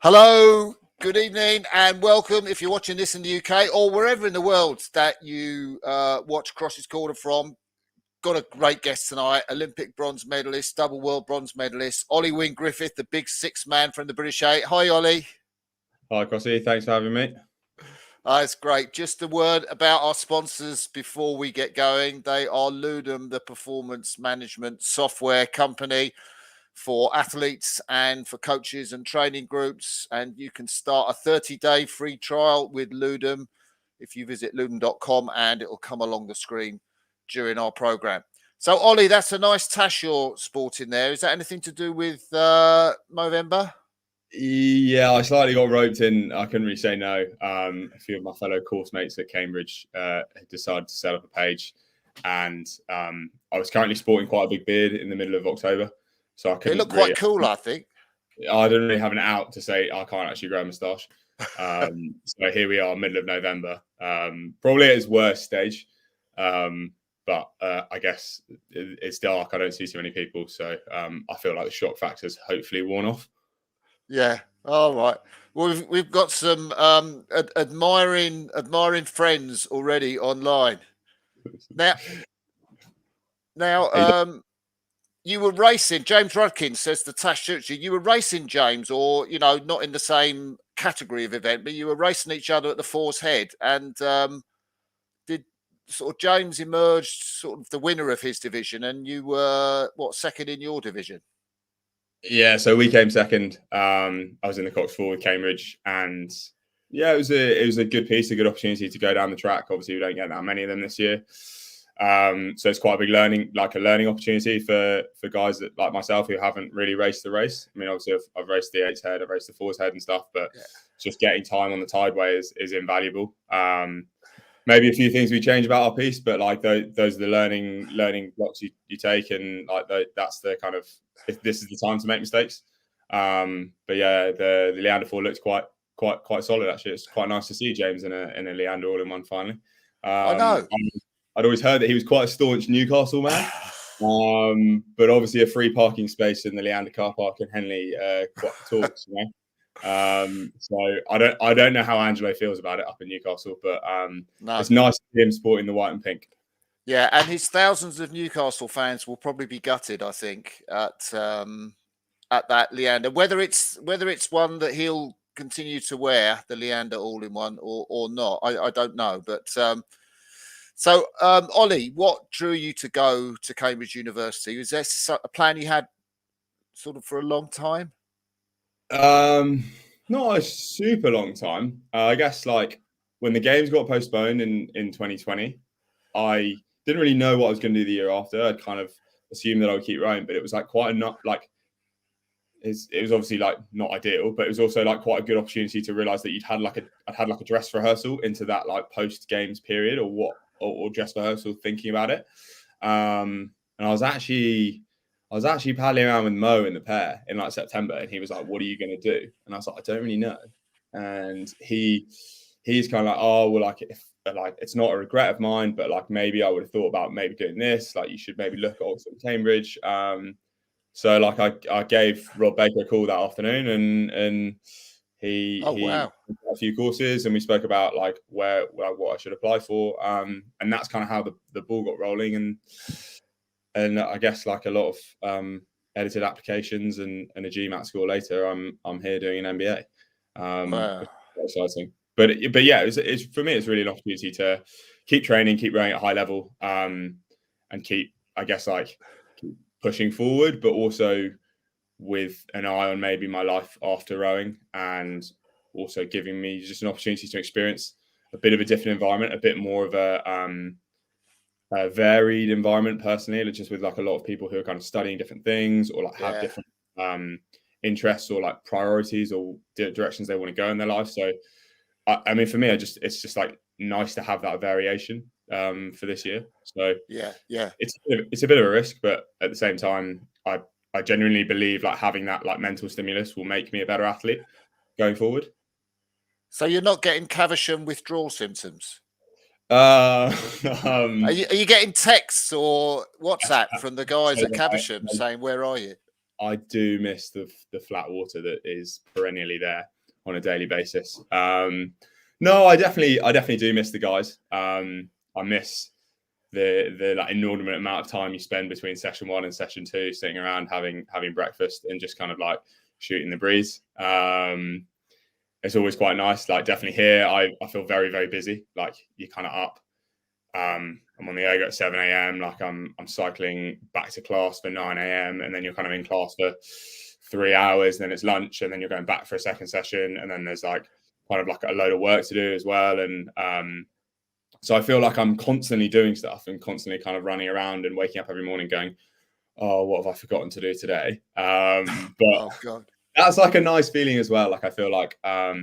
Hello, good evening, and welcome if you're watching this in the UK or wherever in the world that you watch Crossy's Corner from. Got a great guest tonight, Olympic bronze medalist, double world bronze medalist, Ollie Wynne-Griffith, the big six man from the British Eight. Hi, Ollie. Hi, Crossy. Thanks for having me. It's great. Just a word about our sponsors before we get going. They are Ludum, the performance management software company for athletes and for coaches and training groups. And you can start a 30-day free trial with Ludum if you visit ludum.com, and it will come along the screen during our program. So, Ollie, that's a nice tash you're sporting there. Is that anything to do with Movember? Yeah, I slightly got roped in. I couldn't really say no. A few of my fellow course mates at Cambridge decided to set up a page, and I was currently sporting quite a big beard in the middle of October, so I couldn't. It looked quite cool, I think. I didn't really have an out to say I can't actually grow a moustache. So here we are, middle of November, probably at its worst stage. But I guess it's dark. I don't see too many people, so I feel like the shock factor's hopefully worn off. Yeah. All right. Well, we've got some admiring friends already online. Now, you were racing. James Rudkin says the Tash suits you. You were racing James, or not in the same category of event, but you were racing each other at the Four's Head. And did sort of James emerged sort of the winner of his division, and you were second in your division? Yeah, so we came second. I was in the Cox 4 with Cambridge, and yeah, it was a good piece, a good opportunity to go down the track. Obviously, we don't get that many of them this year, so it's quite a big learning opportunity for guys that, like myself, who haven't really raced the race. I mean, obviously, I've raced the 8's head, I've raced the 4's head and stuff, but just getting time on the tideway is invaluable. Maybe a few things we change about our piece, but like those are the learning blocks you take, and like that's the kind of, if this is the time to make mistakes. But yeah, the Leander 4 looks quite solid actually. It's quite nice to see James in a Leander all in one finally. I know. I'd always heard that he was quite a staunch Newcastle man, but obviously a free parking space in the Leander car park in Henley quite talks, so I don't know how Angelo feels about it up in Newcastle, but it's nice to see him sporting the white and pink. Yeah, and his thousands of Newcastle fans will probably be gutted, I think, at that Leander. Whether it's one that he'll continue to wear, the Leander all-in-one, or not, I don't know. But so Ollie, what drew you to go to Cambridge University? Was there a plan you had sort of for a long time? Not a super long time. I guess like when the games got postponed in 2020, I didn't really know what I was going to do the year after. I'd kind of assumed that I would keep rowing, but it was like quite enough. Like it was obviously like not ideal, but it was also like quite a good opportunity to realize that I'd had like a dress rehearsal into that like post games period or dress rehearsal thinking about it. And I was actually paddling around with Mo in the pair in like September, and he was like, "What are you going to do?" And I was like, "I don't really know." And he's kind of like, "Oh, well, like if like it's not a regret of mine, but like maybe I would have thought about maybe doing this. Like you should maybe look at Oxford and Cambridge." So like I gave Rob Baker a call that afternoon, and he wow. a few courses, and we spoke about like what I should apply for, and that's kind of how the ball got rolling, and I guess like a lot of edited applications and a GMAT score later, I'm here doing an MBA. Wow. Exciting. But yeah, it's for me, it's really an opportunity to keep training, keep rowing at high level, and keep, I guess, like keep pushing forward, but also with an eye on maybe my life after rowing, and also giving me just an opportunity to experience a bit of a different environment, a bit more of a varied environment personally, just with like a lot of people who are kind of studying different things or like have different interests or like priorities or directions they want to go in their life. So I mean, for me, it's just like nice to have that variation for this year. So yeah, it's a bit of a risk, but at the same time, I genuinely believe like having that like mental stimulus will make me a better athlete going forward. So you're not getting Caversham withdrawal symptoms? Are you getting texts or WhatsApp from the guys at Caversham saying, "Where are you?" I do miss the flat water that is perennially there on a daily basis. No, I definitely do miss the guys. I miss the like inordinate amount of time you spend between session 1 and session 2 sitting around having breakfast and just kind of like shooting the breeze. It's always quite nice. Like definitely here, I feel very, very busy. Like you're kind of up. I'm on the yoga at 7 a.m. Like I'm cycling back to class for 9 a.m. and then you're kind of in class for 3 hours. Then it's lunch, and then you're going back for a second session, and then there's like kind of like a load of work to do as well. And so I feel like I'm constantly doing stuff and constantly kind of running around and waking up every morning going, "Oh, what have I forgotten to do today?" But oh God. That's like a nice feeling as well. Like I feel like I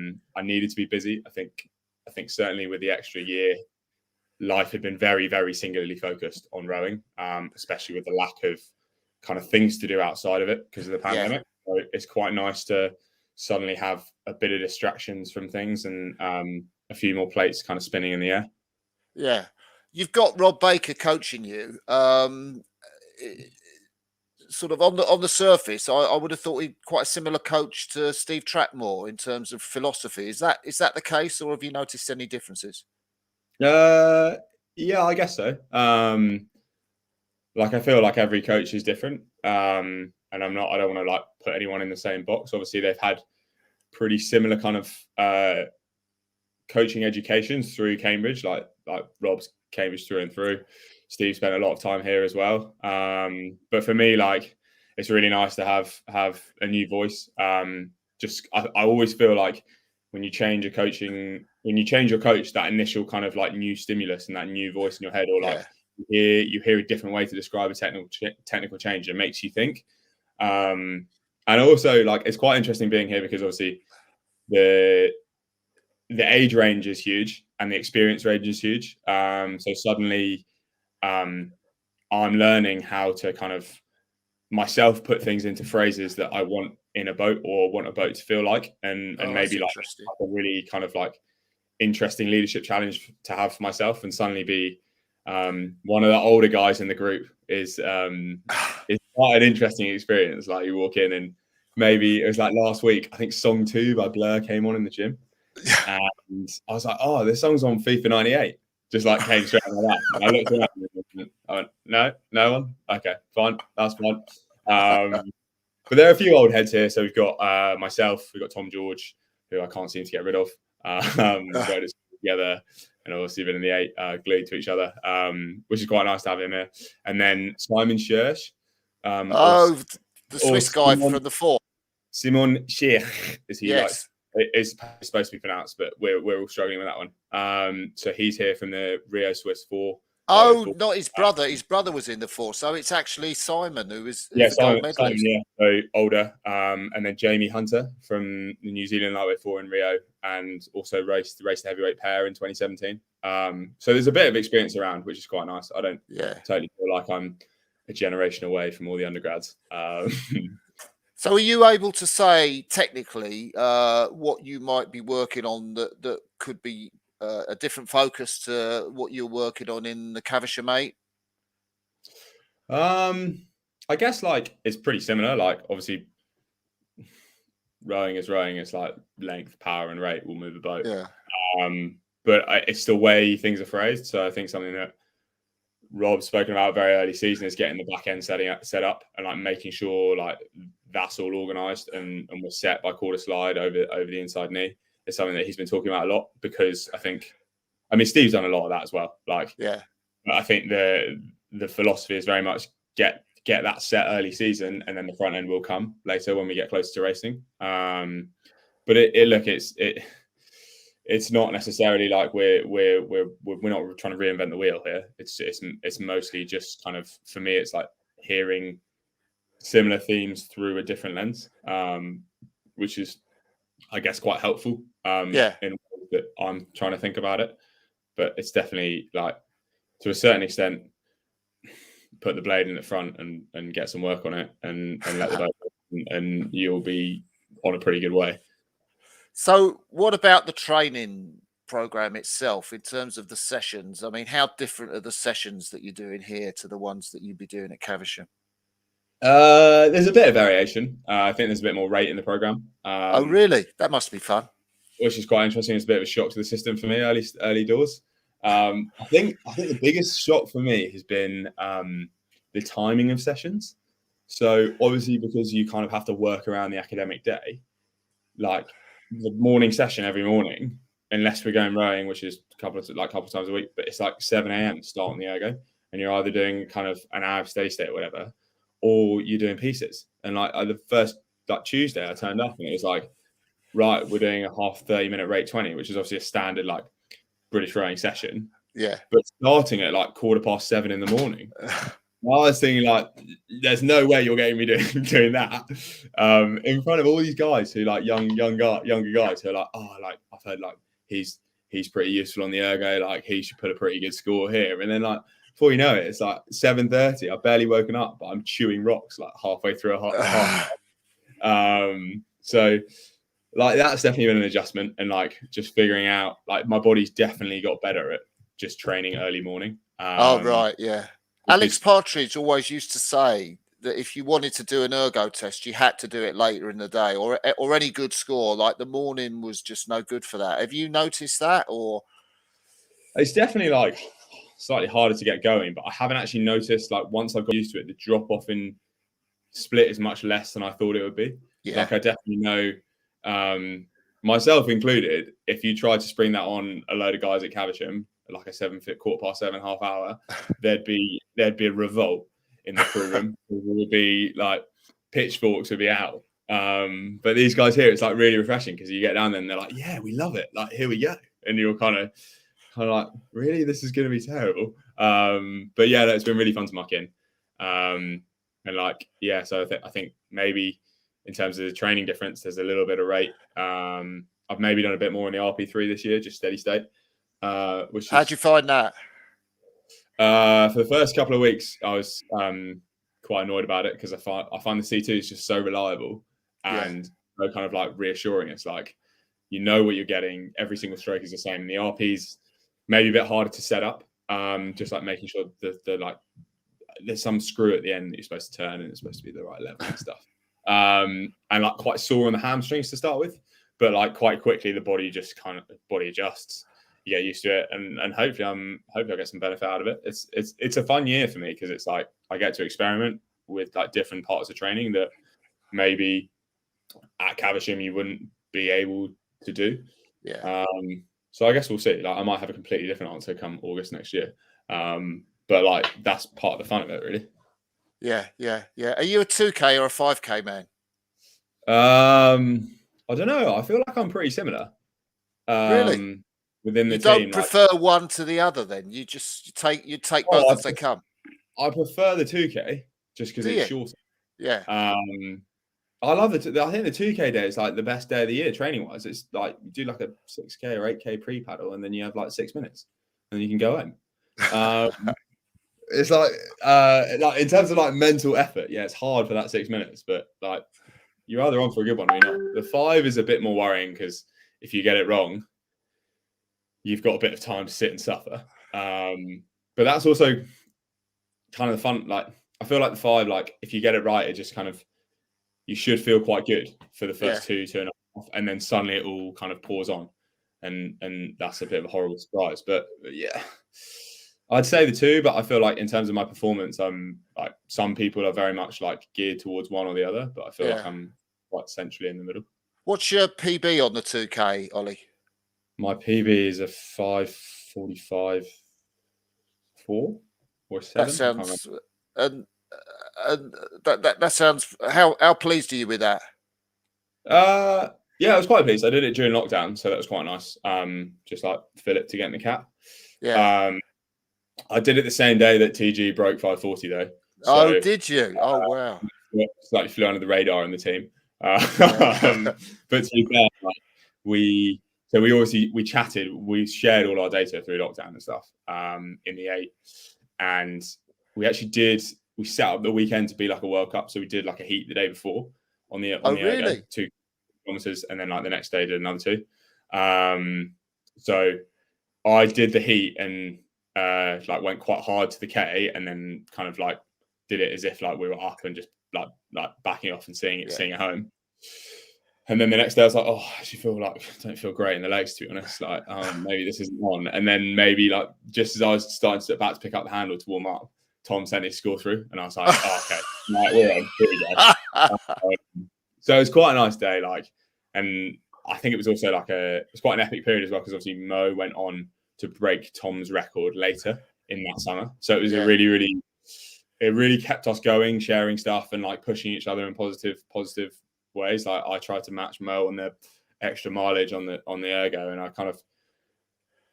needed to be busy. I think certainly with the extra year, life had been very, very singularly focused on rowing, especially with the lack of kind of things to do outside of it because of the pandemic. So it's quite nice to suddenly have a bit of distractions from things and a few more plates kind of spinning in the air. Yeah. You've got Rob Baker coaching you. Sort of on the surface, I would have thought he'd quite a similar coach to Steve Trackmore in terms of philosophy. Is that the case, or have you noticed any differences? Yeah, I guess so. Like I feel like every coach is different, and I don't want to like put anyone in the same box. Obviously, they've had pretty similar kind of coaching educations through Cambridge, like Rob's Cambridge through and through. Steve spent a lot of time here as well. But for me, like it's really nice to have a new voice. I always feel like when you change your coach, that initial kind of like new stimulus and that new voice in your head, or like you hear a different way to describe a technical change, it makes you think. And also like it's quite interesting being here because obviously the age range is huge and the experience range is huge. So suddenly I'm learning how to kind of myself put things into phrases that I want in a boat or want a boat to feel like, and maybe like a really kind of like interesting leadership challenge to have for myself, and suddenly be one of the older guys in the group is quite an interesting experience. Like you walk in and maybe it was like last week, I think Song 2 by Blur came on in the gym. And I was like, oh, this song's on FIFA 98. Just like came straight out of that. And I looked around and I went, no one? Okay, fine. That's fine. But there are a few old heads here. So we've got myself, we've got Tom George, who I can't seem to get rid of. We've worked together and obviously been in the 8 glued to each other, which is quite nice to have him here. And then Simon Schurch. The Swiss guy from the 4. Simon Schurch, is he? Yes. It's supposed to be pronounced, but we're all struggling with that one. So he's here from the Rio Swiss 4. Oh, not his brother. His brother was in the 4, so it's actually Simon who is the gold medalist. Simon, yeah, so older. And then Jamie Hunter from the New Zealand Lightweight 4 in Rio, and also raced the heavyweight pair in 2017. So there's a bit of experience around, which is quite nice. I don't totally feel like I'm a generation away from all the undergrads. So are you able to say technically what you might be working on that could be a different focus to what you're working on in the Cavisher Mate? I guess like it's pretty similar. Like obviously rowing is rowing. It's like length, power and rate will move a boat. Yeah. But it's the way things are phrased. So I think something that Rob's spoken about very early season is getting the back end set up and like making sure like that's all organised and we're set by quarter slide over the inside knee. It's something that he's been talking about a lot because I mean Steve's done a lot of that as well. Like I think the philosophy is very much get that set early season and then the front end will come later when we get closer to racing. But it's not necessarily like we're not trying to reinvent the wheel here. It's mostly just kind of, for me, it's like hearing similar themes through a different lens, which is, I guess, quite helpful. In ways that I'm trying to think about it, but it's definitely like to a certain extent, put the blade in the front and get some work on it and let the boat and you'll be on a pretty good way. So what about the training program itself in terms of the sessions? I mean, how different are the sessions that you're doing here to the ones that you'd be doing at Cavisher? There's a bit of variation. I think there's a bit more rate in the program. Oh, really? That must be fun. Which is quite interesting. It's a bit of a shock to the system for me early doors. I think the biggest shock for me has been the timing of sessions. So obviously, because you kind of have to work around the academic day, like the morning session every morning, unless we're going rowing, which is a couple of times a week, but it's like 7 a.m. starting the ergo, and you're either doing kind of an hour of steady state or whatever, or you're doing pieces. And like the first Tuesday, I turned up and it was like, right, we're doing a half 30-minute rate 20, which is obviously a standard like British rowing session. Yeah. But starting at like 7:15 in the morning. I was thinking, like, there's no way you're getting me doing that in front of all these guys who like younger guys who are like, oh, like I've heard like he's pretty useful on the ergo, like he should put a pretty good score here. And then like before you know it, it's like 7:30. I've barely woken up, but I'm chewing rocks like halfway through a half. So like that's definitely been an adjustment, and like just figuring out like my body's definitely got better at just training early morning. Oh, right, yeah. Alex Partridge always used to say that if you wanted to do an ergo test, you had to do it later in the day, or any good score. Like the morning was just no good for that. Have you noticed that, or? It's definitely like slightly harder to get going, but I haven't actually noticed like once I've got used to it, the drop off in split is much less than I thought it would be. Yeah. Like I definitely know, myself included, if you tried to spring that on a load of guys at Caversham, like a 7:15 half hour, there'd be a revolt in the crew room. It would be like pitchforks would be out. But these guys here, it's like really refreshing because you get down there and they're like, yeah, we love it. Like, here we go. And you're kind of like, really, this is going to be terrible. But yeah, it's been really fun to muck in. And like, yeah, so I think maybe in terms of the training difference, there's a little bit of rate. I've maybe done a bit more in the RP3 this year, just steady state. How'd you find that? For the first couple of weeks, I was quite annoyed about it because I find the C2 is just so reliable and so kind of like reassuring. It's like you know what you're getting. Every single stroke is the same. And the RP's maybe a bit harder to set up. Just like making sure the like there's some screw at the end that you're supposed to turn and it's supposed to be the right level and stuff. And like quite sore on the hamstrings to start with, but like quite quickly the body adjusts. You get used to it, and hopefully I get some benefit out of it. It's a fun year for me because it's like I get to experiment with like different parts of training that maybe at Caversham you wouldn't be able to do. Yeah. So I guess we'll see. Like I might have a completely different answer come August next year. But like that's part of the fun of it, really. Yeah. Are you a 2K or a 5K man? I don't know. I feel like I'm pretty similar. Really? Within the you team, don't prefer one to the other, then you take both as they come. I prefer the 2K just because it's shorter. Yeah. I love it. I think the 2K day is like the best day of the year training wise. It's like you do like a 6K or 8K pre paddle, and then you have like 6 minutes, and then you can go home. It's like in terms of like mental effort, yeah, it's hard for that 6 minutes, but like you're either on for a good one or you're not. The 5 is a bit more worrying because if you get it wrong, you've got a bit of time to sit and suffer. But that's also kind of the fun. Like I feel like the 5, like if you get it right, it just kind of you should feel quite good for the first 2.5, and then suddenly it all kind of pours on, and that's a bit of a horrible surprise. But yeah, I'd say the 2. But I feel like in terms of my performance, I'm like some people are very much like geared towards one or the other, but I feel like I'm quite centrally in the middle. What's your PB on the 2K, Ollie? My PB is a 5:45.4 or 7. That sounds and that sounds. How pleased are you with that? Yeah, I was quite pleased. I did it during lockdown, so that was quite nice. Just like fill it to get in the cap. Yeah. I did it the same day that TG broke 5:40 though. So, oh, did you? Oh, wow. Slightly flew under the radar in the team. But to be fair, like, we chatted, we shared all our data through lockdown and stuff in the 8, and we set up the weekend to be like a World Cup, so we did like a heat the day before on the really? 2 kilometers, and then like the next day did another 2. So I did the heat and like went quite hard to the K, and then kind of like did it as if like we were up and just like backing off and seeing it home. And then the next day I was like, oh, I actually don't feel great in the legs, to be honest. Like, maybe this isn't on. And then maybe like just as I was starting to about to pick up the handle to warm up, Tom sent his score through, and I was like, oh, okay, right, we're on. Here we go. So it was quite a nice day, like, and I think it was also like it was quite an epic period as well, because obviously Mo went on to break Tom's record later in that summer. So it was a it really kept us going, sharing stuff and like pushing each other in positive ways. Like I tried to match Mo on the extra mileage on the ergo, and I kind of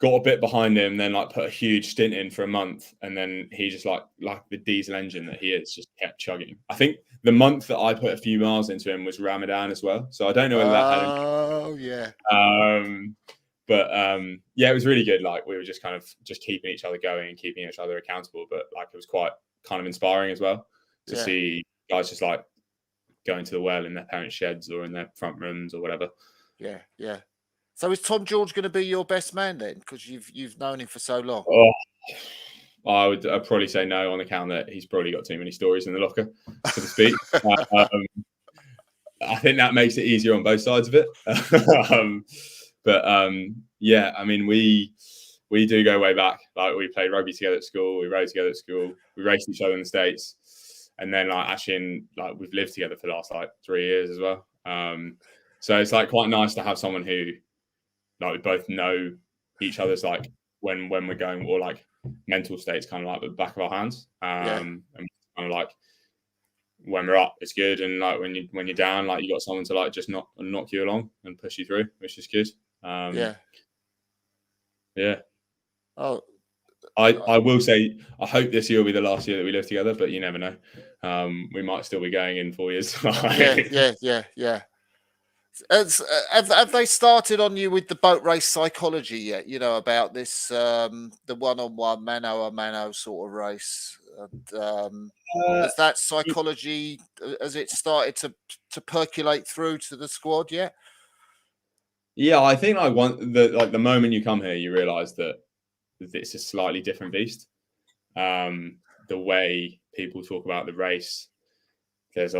got a bit behind him, then like put a huge stint in for a month, and then he just like the diesel engine that he is just kept chugging. I think the month that I put a few miles into him was Ramadan as well, so I don't know whether that had it was really good. Like we were just kind of just keeping each other going and keeping each other accountable, but like it was quite kind of inspiring as well to see guys just like going to the well in their parents' sheds or in their front rooms or whatever. Yeah. So is Tom George going to be your best man then? Because you've known him for so long. I'd probably say no, on account that he's probably got too many stories in the locker, so to speak. I think that makes it easier on both sides of it. Yeah, I mean, we do go way back. Like we played rugby together at school, we rode together at school, we raced each other in the States, and then like actually we've lived together for the last like 3 years as well. So it's like quite nice to have someone who like we both know each other's like when we're going, or like mental states kind of like the back of our hands. And kind of like when we're up, it's good, and like when you're down, like you got someone to like just knock you along and push you through, which is good. Oh, I will say I hope this year will be the last year that we live together, but you never know. We might still be going in 4 years. Yeah. Have they started on you with the boat race psychology yet? You know, about this the one-on-one mano-a-mano sort of race. And, has that psychology has it started to percolate through to the squad yet? Yeah, I think the moment you come here, you realise that it's a slightly different beast. The way people talk about the race, there's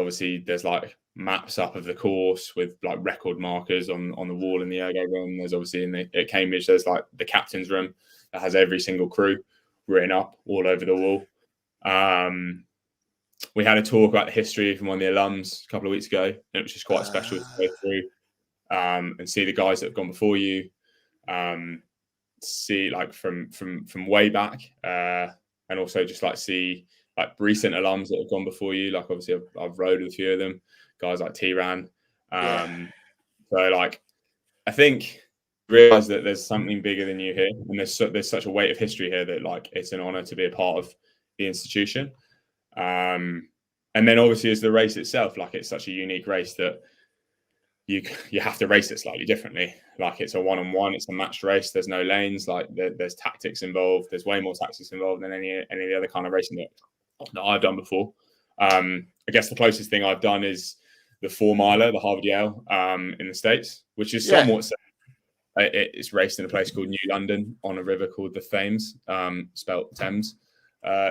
like maps up of the course with like record markers on the wall in the ergo room. There's obviously at Cambridge, there's like the captain's room that has every single crew written up all over the wall. We had a talk about the history from one of the alums a couple of weeks ago, and it was just quite special to go through and see the guys that have gone before you, see like from way back, and also just like see like recent alums that have gone before you. Like obviously I've rode with a few of them, guys like T-Ran. So like I think realize that there's something bigger than you here, and there's such a weight of history here that like it's an honor to be a part of the institution. And then obviously as the race itself, like it's such a unique race that you have to race it slightly differently. Like it's a one-on-one, it's a matched race. There's no lanes. Like there's tactics involved. There's way more tactics involved than any of the other kind of racing that I've done before. I guess the closest thing I've done is the 4 miler, the Harvard Yale, in the States, which is somewhat. It's raced in a place called New London on a river called the Thames, spelt Thames.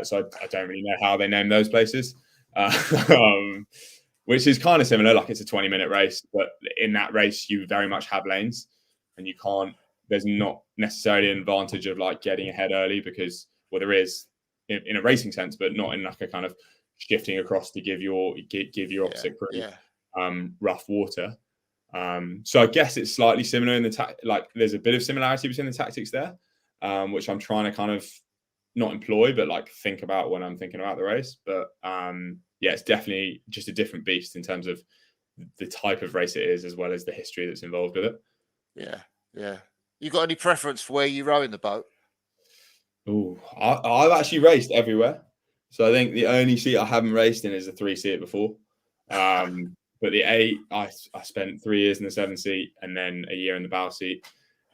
So I don't really know how they name those places, which is kind of similar. Like it's a 20-minute race, but in that race you very much have lanes, and you can't. There's not necessarily an advantage of like getting ahead early, because there is in a racing sense, but not in like a kind of shifting across to give your opposite crew rough water. So I guess it's slightly similar in the like there's a bit of similarity between the tactics there, which I'm trying to kind of not employ, but like think about when I'm thinking about the race. But it's definitely just a different beast in terms of the type of race it is, as well as the history that's involved with it. Yeah. You got any preference for where you row in the boat? Oh, I've actually raced everywhere. So I think the only seat I haven't raced in is a 3-seater before. But the 8, I spent 3 years in the 7 seat and then a year in the bow seat.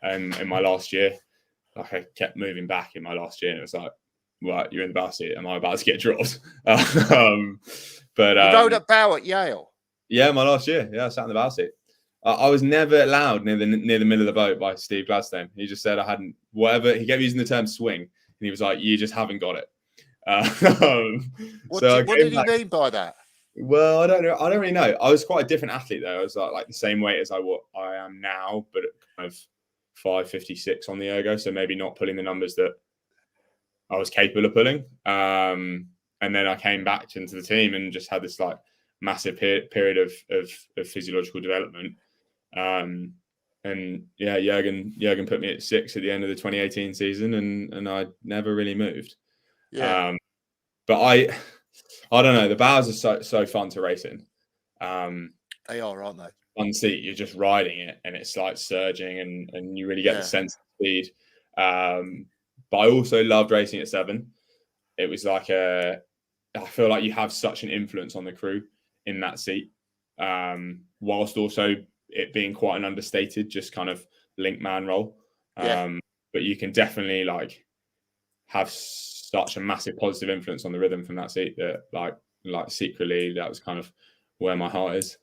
In my last year, like I kept moving back in my last year, and it was like, right, you're in the bow seat. Am I about to get dropped? But you rode at bow at Yale. Yeah, my last year. Yeah, I sat in the bow seat. I was never allowed near the middle of the boat by Steve Gladstone. He just said I hadn't. Whatever, he kept using the term swing, and he was like, "You just haven't got it." What did he mean by that? Well, I don't know. I don't really know. I was quite a different athlete though. I was like the same weight as I am now, but kind of 556 on the ergo. So maybe not pulling the numbers that I was capable of pulling. And then I came back into the team and just had this like massive period of physiological development. And yeah, Jurgen put me at 6 at the end of the 2018 season, and I never really moved. Yeah. But I don't know. The bowers are so fun to race in. They are, aren't they? On seat, you're just riding it, and it's like surging, and you really get the sense of speed. But I also loved racing at 7. It was like I feel like you have such an influence on the crew in that seat, whilst also it being quite an understated, just kind of link man role. But you can definitely like have such a massive positive influence on the rhythm from that seat that like secretly that was kind of where my heart is.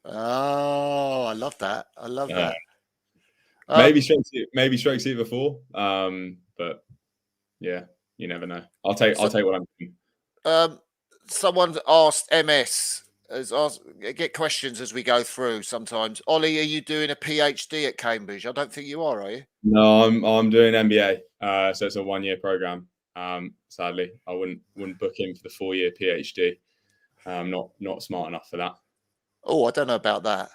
Oh, I love that. I love that. Maybe stroke seat before, but yeah, you never know. I'll take what I'm doing. Someone asked MS get questions as we go through sometimes. Ollie, are you doing a PhD at Cambridge? I don't think you are you? No, I'm doing MBA. So it's a 1-year program. Sadly, I wouldn't book in for the 4-year PhD. I'm not smart enough for that. Oh, I don't know about that.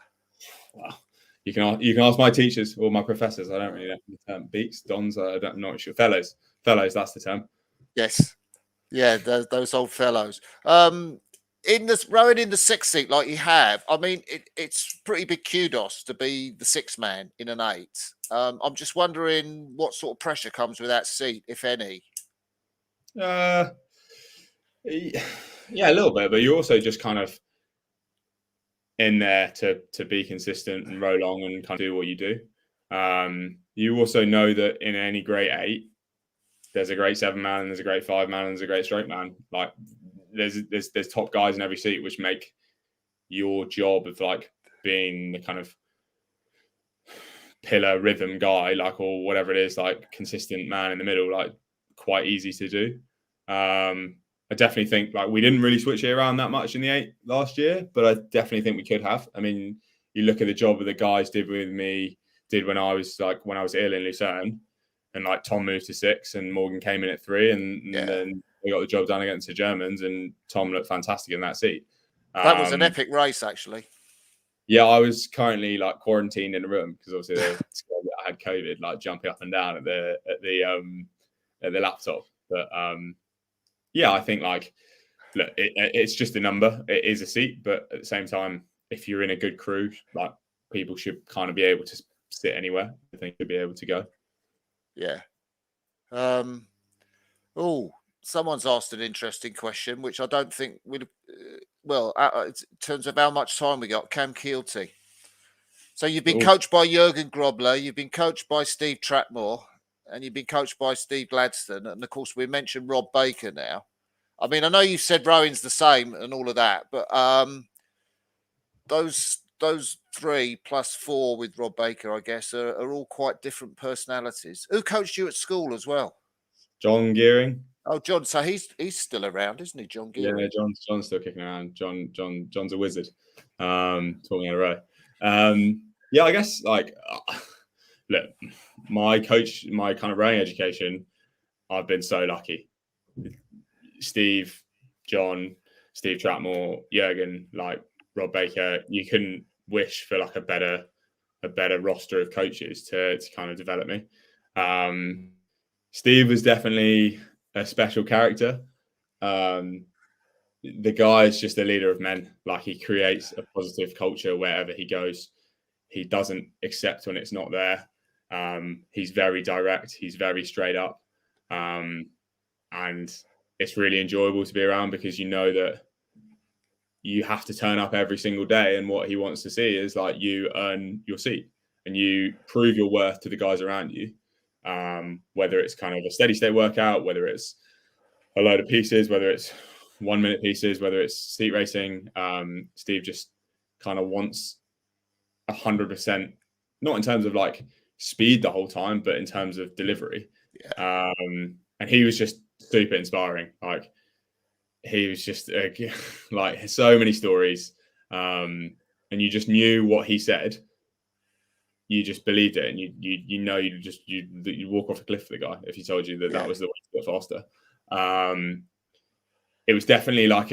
Well, you can ask my teachers or my professors. I don't really know the term. Beaks, dons. I'm not sure. Fellows. That's the term. Yes. Yeah, those old fellows. In this rowing in the 6th seat like you have, I mean, it's pretty big kudos to be the 6th man in an 8. I'm just wondering what sort of pressure comes with that seat, if any. Yeah, a little bit, but you're also just kind of in there to be consistent and row long and kind of do what you do. You also know that in any great 8, there's a great 7 man, and there's a great 5 man, and there's a great stroke man. Like there's top guys in every seat, which make your job of like being the kind of pillar rhythm guy, like, or whatever it is, like consistent man in the middle, like quite easy to do. I definitely think like we didn't really switch it around that much in the 8 last year, but I definitely think we could have. I mean, you look at the job that the guys did when I was ill in Lucerne, and like Tom moved to 6 and Morgan came in at 3, and then we got the job done against the Germans, and Tom looked fantastic in that seat. That was an epic race, actually. Yeah, I was currently like quarantined in a room because obviously I had COVID, like jumping up and down at the laptop. But yeah, I think like look, it's just a number. It is a seat, but at the same time, if you're in a good crew, like people should kind of be able to sit anywhere. I think should be able to go. Yeah. Someone's asked an interesting question, which I don't think would. In terms of how much time we got, Cam Keelty. So you've been coached by Jurgen Grobler, you've been coached by Steve Trapmore, and you've been coached by Steve Gladstone, and of course we mentioned Rob Baker now. I mean, I know you said rowing's the same and all of that, but those 3 plus 4 with Rob Baker, I guess, are all quite different personalities. Who coached you at school as well? John Gearing. Oh, John. So he's still around, isn't he, John Gearing? Yeah, John's still kicking around. John's a wizard. Talking in a row. Yeah, I guess like look, my kind of rowing education, I've been so lucky. Steve, John, Steve Trapmore, Jurgen, like Rob Baker, you couldn't wish for like a better roster of coaches to kind of develop me. Steve was definitely a special character. The guy is just a leader of men. Like he creates a positive culture wherever he goes. He doesn't accept when it's not there. He's very direct. He's very straight up. And it's really enjoyable to be around because you know that you have to turn up every single day. And what he wants to see is like you earn your seat and you prove your worth to the guys around you. Whether it's kind of a steady state workout, whether it's a load of pieces, whether it's 1-minute pieces, whether it's seat racing, Steve just kind of wants 100%, not in terms of like speed the whole time, but in terms of delivery. Yeah. And he was just super inspiring. Like he was just like so many stories, and you just knew what he said. You just believed it, and you'd walk off a cliff for the guy if he told you that was the way to get faster. It was definitely like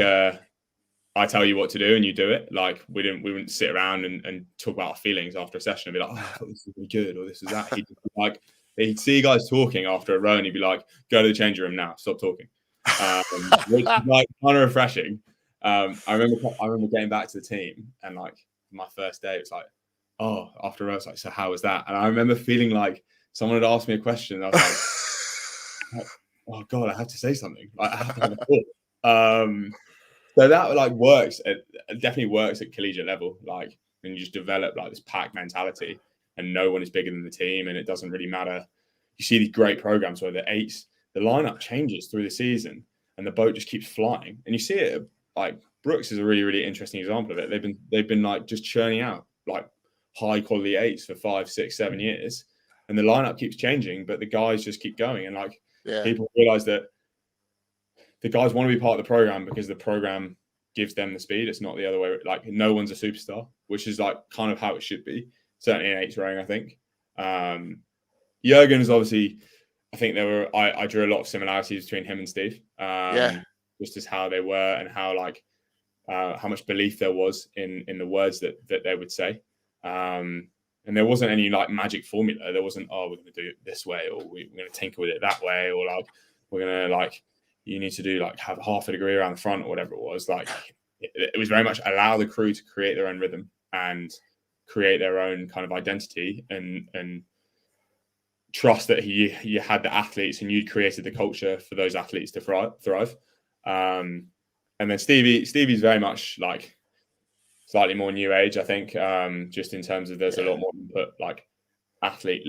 I tell you what to do and you do it. Like we wouldn't sit around and talk about our feelings after a session and be like, oh, I thought this was really good or this was that. He'd see guys talking after a row and he'd be like, go to the changing room now, stop talking. Which is like kind of refreshing. I remember getting back to the team and like my first day, it was like, oh, after a row, it's like, so how was that? And I remember feeling like someone had asked me a question. And I was like, oh God, I have to say something. Like, I have to have a thought. So that like works. It definitely works at collegiate level. Like, and you just develop like this pack mentality, and no one is bigger than the team, and it doesn't really matter. You see these great programs where the lineup changes through the season, and the boat just keeps flying. And you see it like Brooks is a really, really interesting example of it. They've been like just churning out like high quality eights for 5, 6, 7 years, and the lineup keeps changing, but the guys just keep going. And like people realize that the guys want to be part of the program because the program gives them the speed. It's not the other way. Like no one's a superstar, which is like kind of how it should be. Certainly in eights rowing, I think. Jurgen is obviously, I think I drew a lot of similarities between him and Steve. Just as how they were and how like how much belief there was in the words that they would say. And there wasn't any like magic formula. There wasn't, oh, we're going to do it this way, or we're going to tinker with it that way, or like we're going to like, you need to do like have half a degree around the front or whatever it was. Like it was very much allow the crew to create their own rhythm and create their own kind of identity and trust that you had the athletes and you'd created the culture for those athletes to thrive. And then Stevie's very much like slightly more new age, I think, just in terms of there's a lot more input, like athlete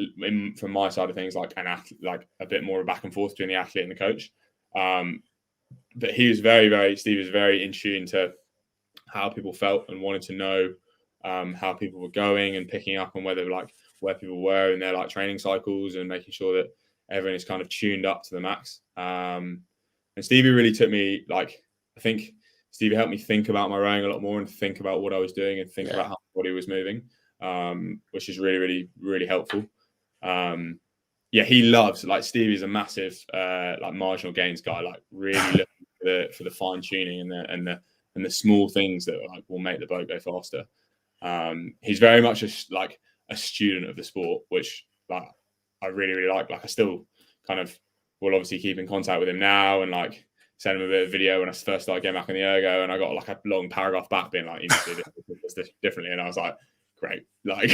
from my side of things, like an athlete, like a bit more back and forth between the athlete and the coach. But he was Steve was very in tune to how people felt and wanted to know how people were going and picking up on where people were in their like training cycles and making sure that everyone is kind of tuned up to the max. And Stevie really took me, like, I think Stevie helped me think about my rowing a lot more and think about what I was doing and think about how my body was moving, which is really, really, really helpful. He loves, like, Stevie's a massive like marginal gains guy, like really looking for the fine tuning and the small things that like will make the boat go faster. He's very much a student of the sport, which like I really, really like. Like I still kind of will obviously keep in contact with him now and like send him a bit of video when I first started getting back on the ergo, and I got like a long paragraph back being like, you need to do this differently, and I was like, great, like,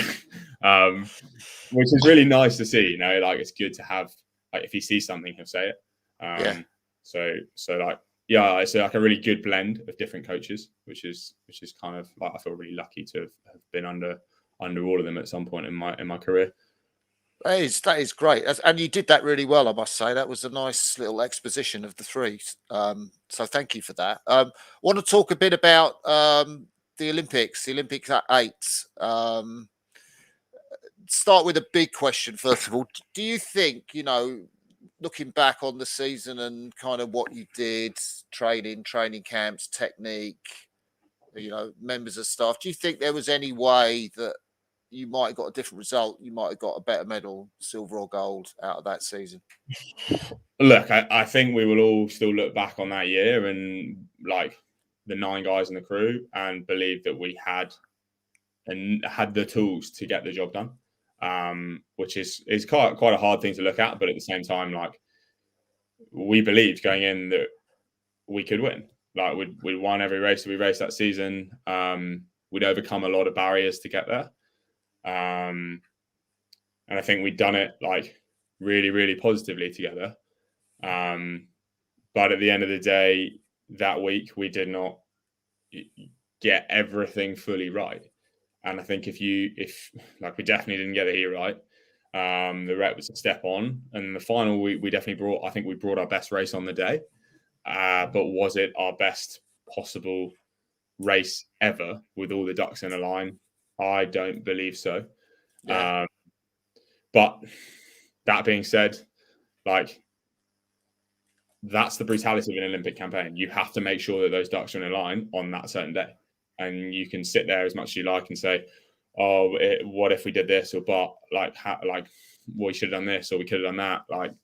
which is really nice to see. You know, like it's good to have, like, if he sees something, he'll say it. So like, it's like a really good blend of different coaches, which is kind of like I feel really lucky to have been under all of them at some point in my career. That is great, and you did that really well, I must say. That was a nice little exposition of the three. So thank you for that. Want to talk a bit about the Olympics at 8. Start with a big question first of all. Do you think, you know, looking back on the season and kind of what you did, training camps, technique, you know, members of staff, do you think there was any way that you might have got a different result? You might have got a better medal, silver or gold, out of that season? Look, I think we will all still look back on that year and like the 9 guys in the crew and believe that we had the tools to get the job done, which is quite a hard thing to look at. But at the same time, like, we believed going in that we could win. Like we'd won every race that we raced that season. We'd overcome a lot of barriers to get there. And I think we'd done it like really, really positively together. But at the end of the day, that week we did not get everything fully right. And I think if like, we definitely didn't get the heat right. The rep was a step on, and the final we definitely brought our best race on the day. But was it our best possible race ever with all the ducks in a line? I don't believe so. Yeah. But that being said, like, that's the brutality of an Olympic campaign. You have to make sure that those ducks are in a line on that certain day. And you can sit there as much as you like and say, oh, what if we did this? Or, but like, we should have done this, or we could have done that. Like, at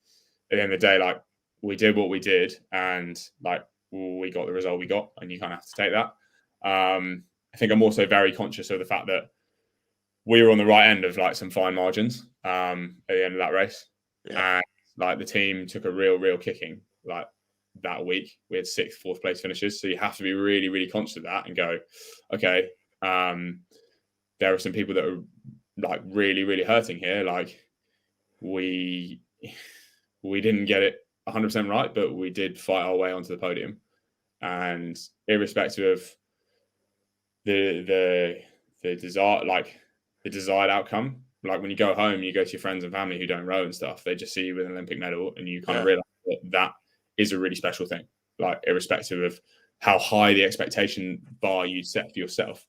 the end of the day, like, we did what we did, and like, we got the result we got, and you kind of have to take that. I think I'm also very conscious of the fact that we were on the right end of like some fine margins at the end of that race. Yeah. And like the team took a real kicking like that week. We had 6th, 4th place finishes. So you have to be really, really conscious of that and go, okay, there are some people that are like really, really hurting here. Like we didn't get it 100% right, but we did fight our way onto the podium. And irrespective of the desire, like the desired outcome, like when you go home, you go to your friends and family who don't row and stuff, they just see you with an Olympic medal, and you kind of realize that is a really special thing, like irrespective of how high the expectation bar you set for yourself.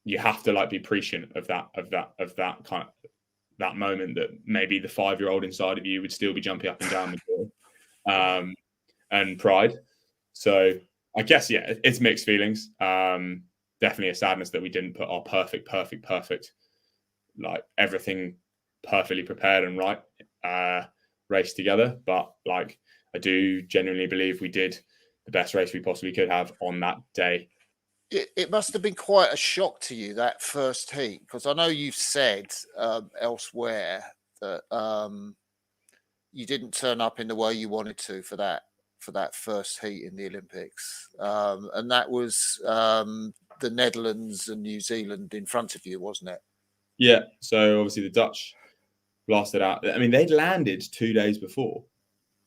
You have to like be appreciative of that kind of that moment that maybe the 5-year-old inside of you would still be jumping up and down with joy and pride. So I guess, yeah, it's mixed feelings. Definitely a sadness that we didn't put our perfect, like everything perfectly prepared and right race together. But like, I do genuinely believe we did the best race we possibly could have on that day. It must have been quite a shock to you, that first heat, because I know you've said elsewhere that you didn't turn up in the way you wanted to for that first heat in the Olympics, and that was the Netherlands and New Zealand in front of you, wasn't it? Yeah. So obviously the Dutch blasted out. I mean, they'd landed 2 days before.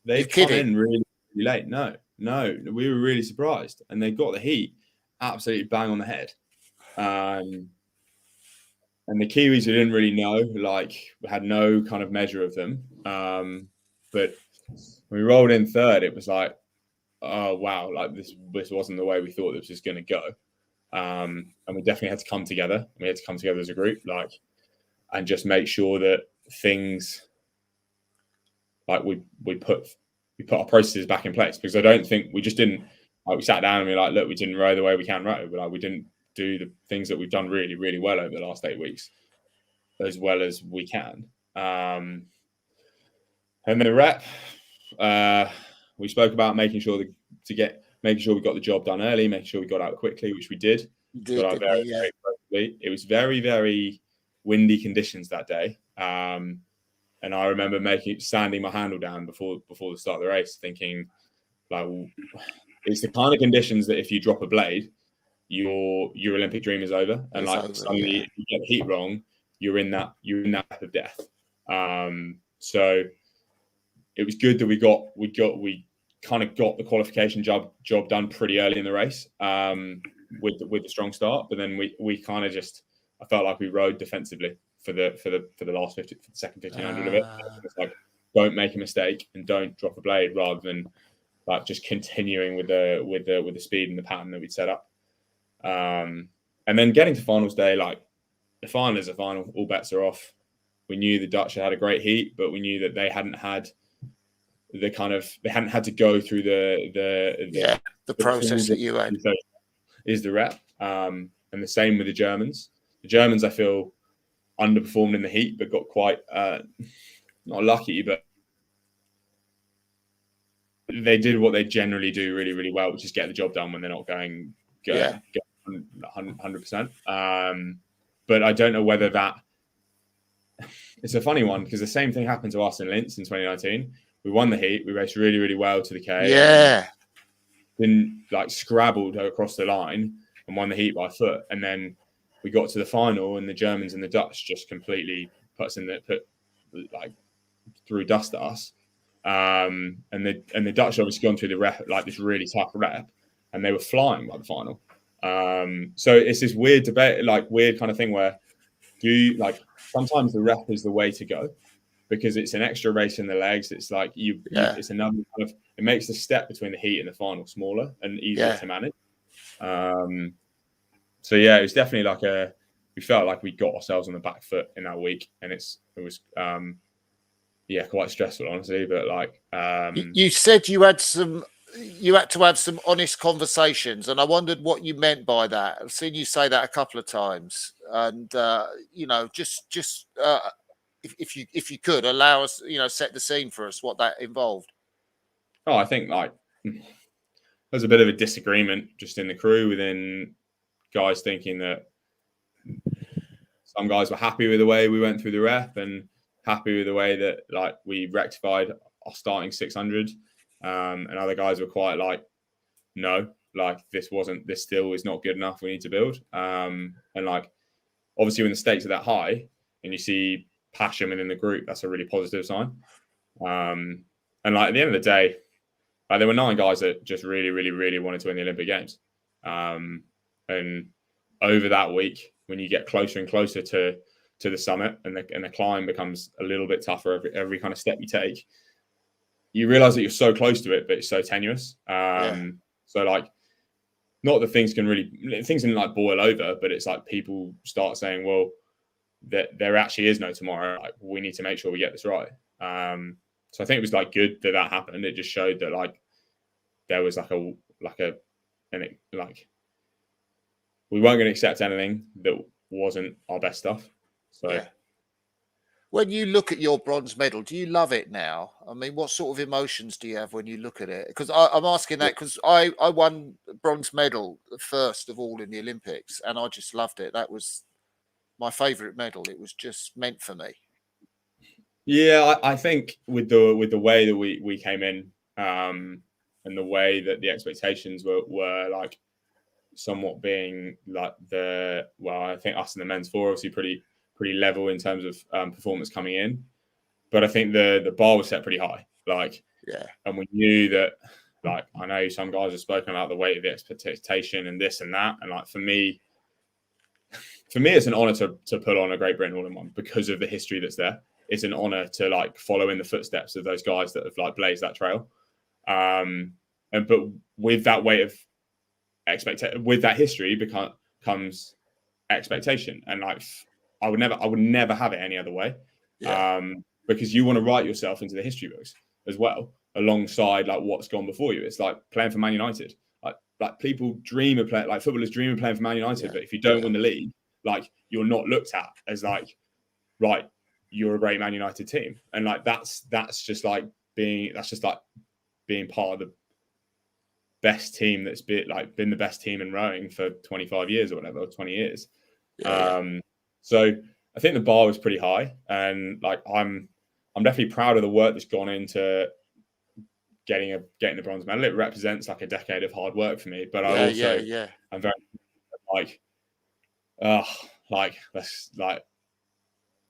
They'd come in really, really late. No, we were really surprised, and they got the heat absolutely bang on the head. And the Kiwis, we didn't really know, like we had no kind of measure of them. But when we rolled in 3rd, it was like, oh wow, like this wasn't the way we thought this was going to go. And we definitely had to come together. We had to come together as a group, like, and just make sure that things, like we put our processes back in place, because I don't think we just didn't. Like, we sat down and we were like, look, we didn't row the way we can row. But like, we didn't do the things that we've done really, really well over the last 8 weeks as well as we can. And then the rep, we spoke about making sure we got the job done early, making sure we got out quickly, which we did. Got out very quickly. It was very, very windy conditions that day. And I remember standing my handle down before the start of the race, thinking, like, it's the kind of conditions that if you drop a blade, your Olympic dream is over. And suddenly, if you get the heat wrong, you're in that of death. So it was good that we kind of got the qualification job done pretty early in the race with the strong start. But then we kind of I felt like we rode defensively for the last 50, for the second 1500 of it. It's like, don't make a mistake and don't drop a blade, rather than like just continuing with the speed and the pattern that we'd set up. And then getting to finals day, like the final is a final, all bets are off. We knew the Dutch had a great heat, but we knew that they hadn't had to go through the process that you had. Is the rep. And the same with the Germans. The Germans, I feel, underperformed in the heat, but got quite not lucky, but they did what they generally do really, really well, which is get the job done when they're not going 100%. But I don't know whether that. It's a funny one, because the same thing happened to us in Linz in 2019. We won the heat. We raced really, really well to the K. Yeah. Then scrabbled across the line and won the heat by foot. And then we got to the final, and the Germans and the Dutch just completely threw dust at us. And the Dutch obviously gone through the rep, like this really tough rep, and they were flying by the final. So it's this weird debate, like weird kind of thing where sometimes the rep is the way to go, because it's an extra race in the legs. It's like it's another kind of, it makes the step between the heat and the final smaller and easier to manage. So yeah, it was definitely we felt like we got ourselves on the back foot in that week, and it was quite stressful, honestly. But like, you said you had to have some honest conversations, and I wondered what you meant by that. I've seen you say that a couple of times, and just if you could allow us, set the scene for us, what that involved. I think like there's a bit of a disagreement just in the crew, within guys thinking that some guys were happy with the way we went through the rep and happy with the way that like we rectified our starting 600, and other guys were quite like, no, like this still is not good enough. We need to build. And like, obviously when the stakes are that high and you see passion within the group, that's a really positive sign. And like at the end of the day, like, there were 9 guys that just really, really, really wanted to win the Olympic Games. And over that week, when you get closer and closer to the summit, and the climb becomes a little bit tougher every kind of step you take, you realize that you're so close to it, but it's so tenuous. So like, not that things can like boil over, but it's like people start saying, well, that there actually is no tomorrow. Like, we need to make sure we get this right. So I think it was like good that happened. It just showed that like there was we weren't going to accept anything that wasn't our best stuff. So. Yeah. When you look at your bronze medal, do you love it now? I mean, what sort of emotions do you have when you look at it? Because I'm asking that because I won bronze medal first of all in the Olympics, and I just loved it. That was my favourite medal. It was just meant for me. Yeah, I think with the way that we came in, and the way that the expectations were like somewhat being like I think us and the men's four obviously pretty level in terms of performance coming in, but I think the bar was set pretty high. Like, yeah, and we knew that. Like, I know some guys have spoken about the weight of the expectation and this and that, and like for me, it's an honor to put on a Great Britain all-in-one because of the history that's there. It's an honor to like follow in the footsteps of those guys that have like blazed that trail. But with that weight of with that history comes expectation, and like I would never have it any other way. Yeah. Because you want to write yourself into the history books as well, alongside like what's gone before you. It's like playing for Man United. Like people dream of playing, like footballers dream of playing for Man United, but if you don't win the league, like you're not looked at as like, right, you're a great Man United team. And like that's just like being part of the best team that's been the best team in rowing for 25 years or whatever, or 20 years. So I think the bar was pretty high, and like I'm definitely proud of the work that's gone into getting the bronze medal. It represents like a decade of hard work for me, but I'm very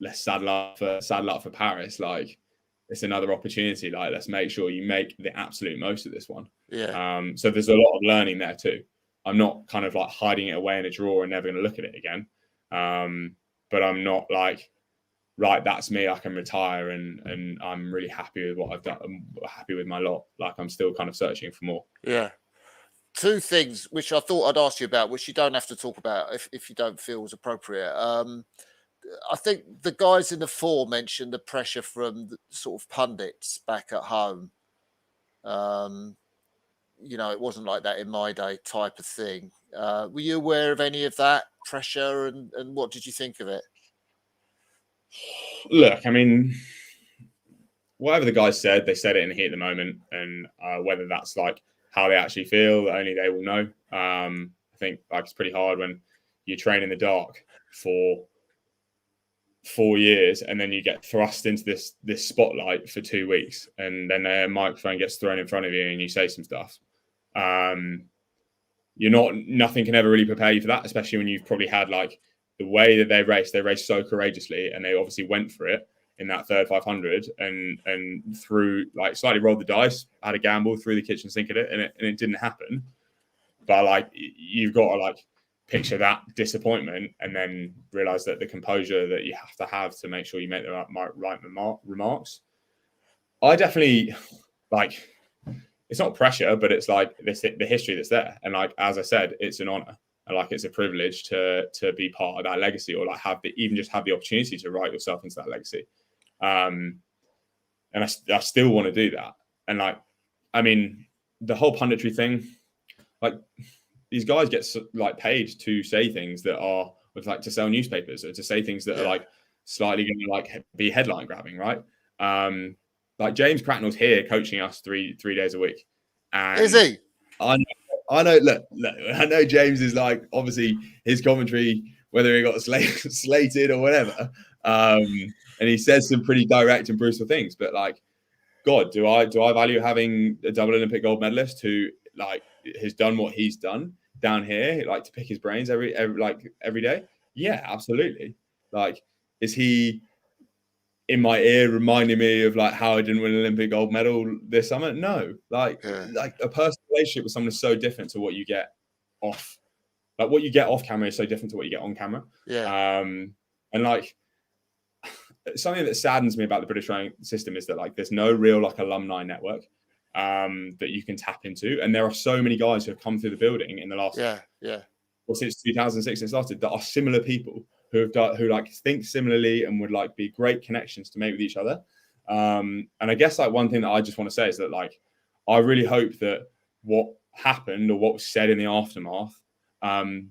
let's saddle up for Paris. Like, it's another opportunity. Like, let's make sure you make the absolute most of this one. So there's a lot of learning there too. I'm not kind of like hiding it away in a drawer and never going to look at it again. But I'm not like, right, that's me, I can retire and I'm really happy with what I've done. I'm happy with my lot. Like, I'm still kind of searching for more. Yeah. 2 things which I thought I'd ask you about, which you don't have to talk about if you don't feel is appropriate. I think the guys in the 4 mentioned the pressure from the sort of pundits back at home. It wasn't like that in my day type of thing. Were you aware of any of that pressure, and what did you think of it? Look, I mean, whatever the guys said, they said it in the heat of the moment, and whether that's like how they actually feel, only they will know. I think like it's pretty hard when you train in the dark for 4 years and then you get thrust into this spotlight for 2 weeks, and then a microphone gets thrown in front of you and you say some stuff. Nothing can ever really prepare you for that, especially when you've probably had like the way that they raced so courageously, and they obviously went for it in that third 500 and threw, like, slightly rolled the dice, had a gamble, threw the kitchen sink at it, and it didn't happen. But like, you've got to like picture that disappointment and then realize that the composure that you have to make sure you make the right remarks. I definitely like, it's not pressure, but it's like the history that's there. And like, as I said, it's an honor. And like, it's a privilege to be part of that legacy, or like even just have the opportunity to write yourself into that legacy. and I still want to do that. And like, I mean, the whole punditry thing, like these guys get like paid to say things that are like to sell newspapers or to say things that are like slightly going to like be headline grabbing, right? Like James Cracknell's here coaching us three days a week, and is he? I know. Look, I know James is like obviously his commentary, whether he got slated or whatever, and he says some pretty direct and brutal things. But like, God, do I value having a double Olympic gold medalist who like has done what he's done down here, like to pick his brains every day? Yeah, absolutely. Like, is he in my ear reminding me of like how I didn't win an Olympic gold medal this summer? No, like a personal relationship with someone is so different to what you get off. Like what you get off camera is so different to what you get on camera. Yeah. And like something that saddens me about the British rowing system is that like there's no real like alumni network that you can tap into, and there are so many guys who have come through the building in the last since 2006 it started that are similar people who like think similarly and would like be great connections to make with each other. And I guess like one thing that I just want to say is that like I really hope that what happened or what was said in the aftermath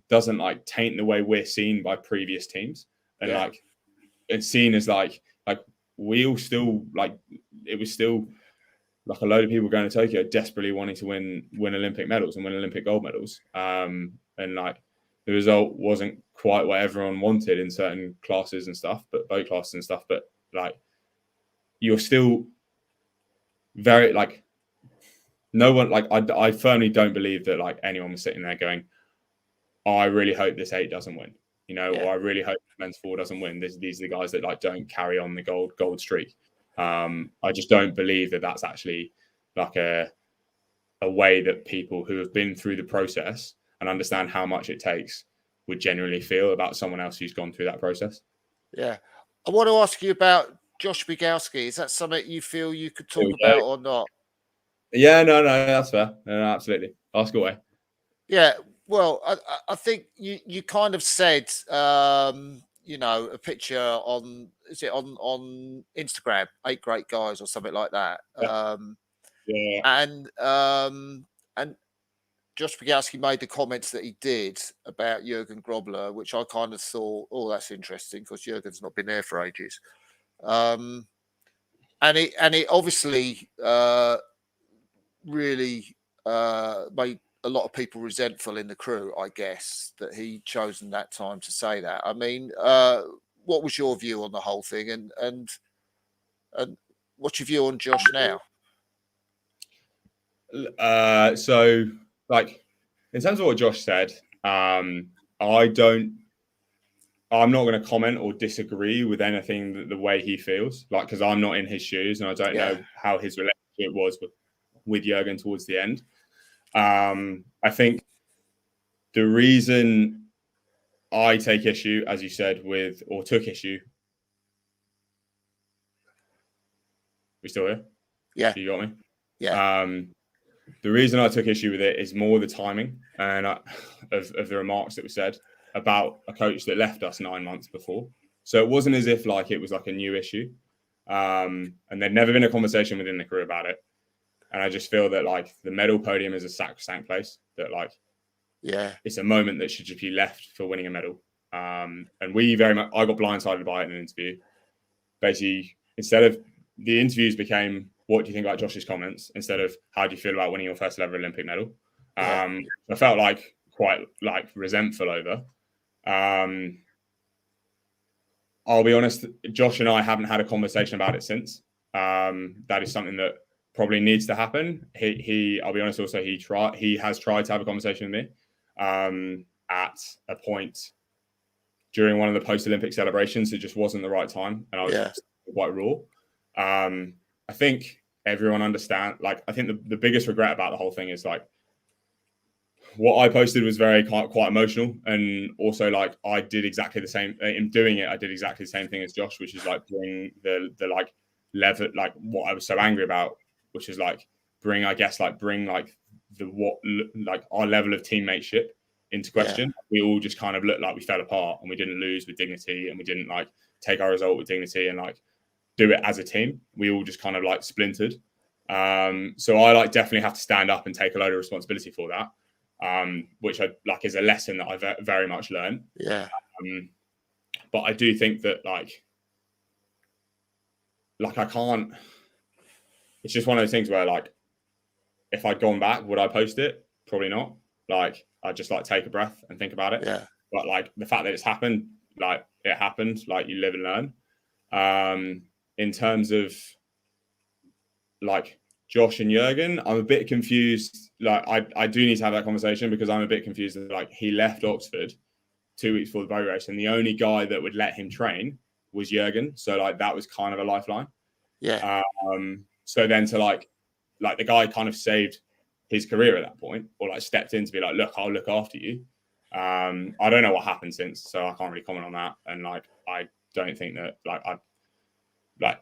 doesn't like taint the way we're seen by previous teams, and like it's seen as like we all still like it was still like a load of people going to Tokyo desperately wanting to win Olympic medals and win Olympic gold medals, and like the result wasn't quite what everyone wanted in certain classes and stuff, but boat classes and stuff. But like, you're still very like, no one like I firmly don't believe that like anyone was sitting there going, oh, I really hope this 8 doesn't win, you know, or I really hope men's 4 doesn't win. These are the guys that like don't carry on the gold streak. I just don't believe that that's actually like a way that people who have been through the process and understand how much it takes would genuinely feel about someone else who's gone through that process. Yeah. I want to ask you about Josh Bigowski. Is that something you feel you could talk about or not? Yeah, no, that's fair. No, absolutely. Ask away. Yeah. Well, I think you kind of said, you know, a picture on, is it on Instagram, 8 great guys or something like that. And Josh Bigowski made the comments that he did about Jurgen Grobler, which I kind of thought, oh, that's interesting because Jurgen's not been there for ages. And it obviously really made a lot of people resentful in the crew, I guess, that he'd chosen that time to say that. I mean, what was your view on the whole thing, and what's your view on Josh now? So like in terms of what Josh said, I'm not going to comment or disagree with anything the way he feels, like, because I'm not in his shoes and I don't know how his relationship was with Jurgen towards the end. I think the reason I take issue, as you said, took issue. We still here? Yeah. You got me? Yeah. The reason I took issue with it is more the timing and of the remarks that were said about a coach that left us 9 months before. So it wasn't as if like it was like a new issue. And there'd never been a conversation within the crew about it. And I just feel that like the medal podium is a sacrosanct place, that like, it's a moment that should just be left for winning a medal. And I got blindsided by it in an interview. Basically, instead of the interviews became, what do you think about Josh's comments, instead of how do you feel about winning your first ever Olympic medal? I felt like quite like resentful over. I'll be honest, Josh and I haven't had a conversation about it since. That is something that probably needs to happen. I'll be honest, also he has tried to have a conversation with me at a point during one of the post-Olympic celebrations. It just wasn't the right time, and I was quite raw. I think everyone understands. Like, I think the biggest regret about the whole thing is like what I posted was very quite emotional, and also like I did exactly the same in doing it. I did exactly the same thing as Josh, which is like bring the like level, like what I was so angry about, which is like bring our level of teammateship into question. We all just kind of looked like we fell apart, and we didn't lose with dignity, and we didn't like take our result with dignity, and like do it as a team. We all just kind of like splintered. So I like definitely have to stand up and take a load of responsibility for that, which I like is a lesson that I've very much learned. Yeah. But I do think that like I can't. It's just one of those things where like, if I'd gone back, would I post it? Probably not. Like, I'd just like take a breath and think about it. Yeah. But like the fact that it's happened, like it happened, like you live and learn. In terms of like Josh and Jurgen, I'm a bit confused. Like I do need to have that conversation because I'm a bit confused. Like he left Oxford 2 weeks before the boat race, and the only guy that would let him train was Jurgen. So like that was kind of a lifeline. Yeah. So then to like the guy kind of saved his career at that point, or like stepped in to be like, look, I'll look after you. I don't know what happened since, so I can't really comment on that. And like, I don't think that like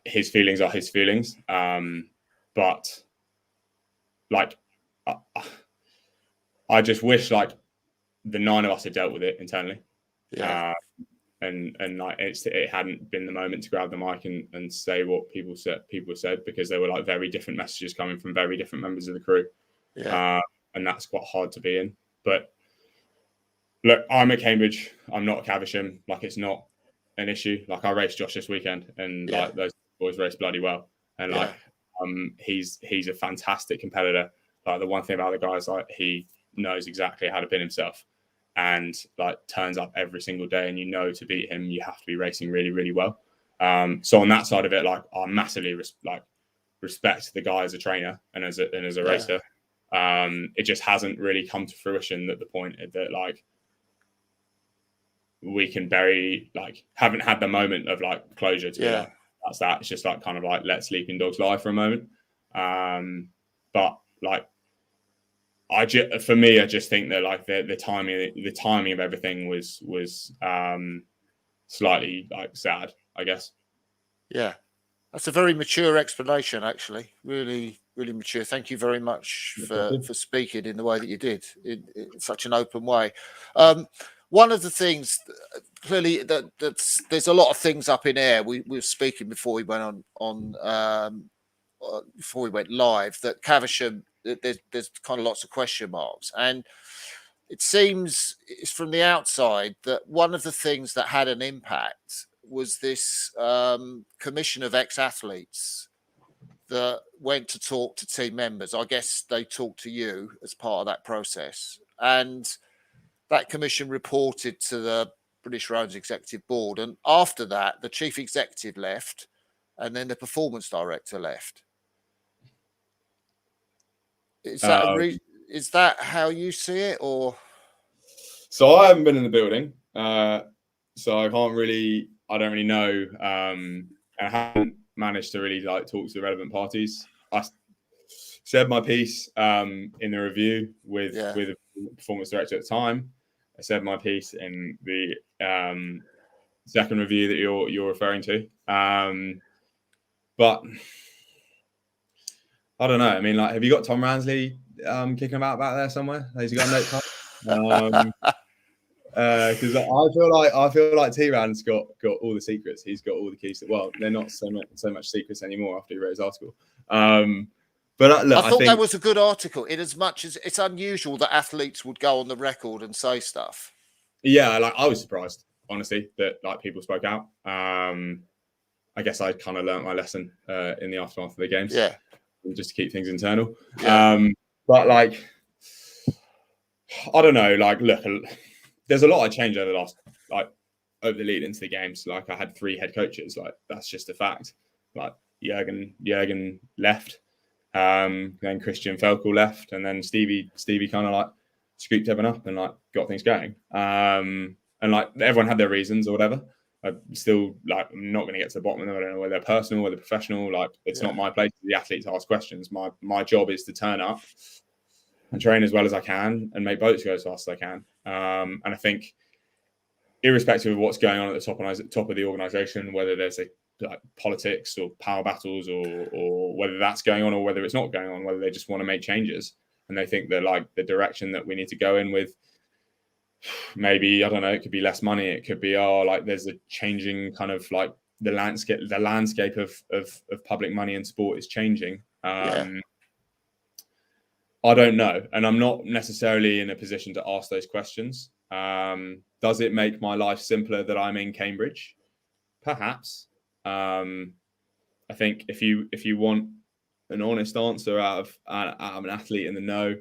his feelings are his feelings. But like, I just wish like the 9 of us had dealt with it internally. Yeah. And like it hadn't been the moment to grab the mic and say what people said, because there were like very different messages coming from very different members of the crew. Yeah. And that's quite hard to be in. But look, I'm at Cambridge. I'm not at Caversham. Like, it's not an issue. Like, I raced Josh this weekend, and like those boys raced bloody well. And like, he's a fantastic competitor. Like, the one thing about the guy is like he knows exactly how to pin himself, and like turns up every single day. And you know, to beat him, you have to be racing really, really well. So on that side of it, like, I massively respect the guy as a trainer and as a racer. It just hasn't really come to fruition at the point that like we can haven't had the moment of like closure to be like, that's that. It's just like kind of like let sleeping dogs lie for a moment. But like, I just think that like the timing of everything was slightly like sad, I guess. Yeah. That's a very mature explanation, actually. Really, really mature. Thank you very much for speaking in the way that you did, in such an open way. One of the things, clearly, there's a lot of things up in air. We were speaking before we went before we went live, that Caversham, there's kind of lots of question marks. And it seems it's from the outside that one of the things that had an impact was this commission of ex-athletes that went to talk to team members. I guess they talked to you as part of that process. And that commission reported to the British Roads Executive Board. And after that, the chief executive left, and then the performance director left. Is that how you see it, or? So I haven't been in the building, so I don't really know, and I haven't managed to really like talk to the relevant parties. I said my piece in the review with the performance director at the time. I said my piece in the second review that you're referring to, but I don't know. I mean, like, have you got Tom Ransley kicking about back there somewhere? Has he got a note card? Because I feel like T-Ran's got all the secrets. He's got all the keys. Well, they're not so much secrets anymore after he wrote his article. But look, I thought that was a good article. In as much as it's unusual that athletes would go on the record and say stuff. Yeah, like, I was surprised, honestly, that like people spoke out. I guess I kind of learnt my lesson in the aftermath of the games. Yeah. Just to keep things internal. Yeah. But like, I don't know. Like, look, there's a lot I changed over the lead into the games. Like, I had 3 head coaches. Like, that's just a fact. Like, Jurgen left, then Christian Felkel left, and then Stevie kind of like scooped everyone up and like got things going. And like, everyone had their reasons or whatever. I'm still like, I'm not going to get to the bottom of them. I don't know whether they're personal, whether they're professional. Like, it's not my place. The athletes ask questions. My job is to turn up and train as well as I can and make boats go as fast as I can. And I think, irrespective of what's going on at the top of the organisation, whether there's like politics or power battles or whether that's going on or whether it's not going on, whether they just want to make changes and they think that like the direction that we need to go in with, maybe, I don't know, it could be less money. It could be, like, there's a changing kind of like the landscape of public money and sport is changing. I don't know, and I'm not necessarily in a position to ask those questions. Does it make my life simpler that I'm in Cambridge? Perhaps. I think if you want an honest answer out of an athlete in the know,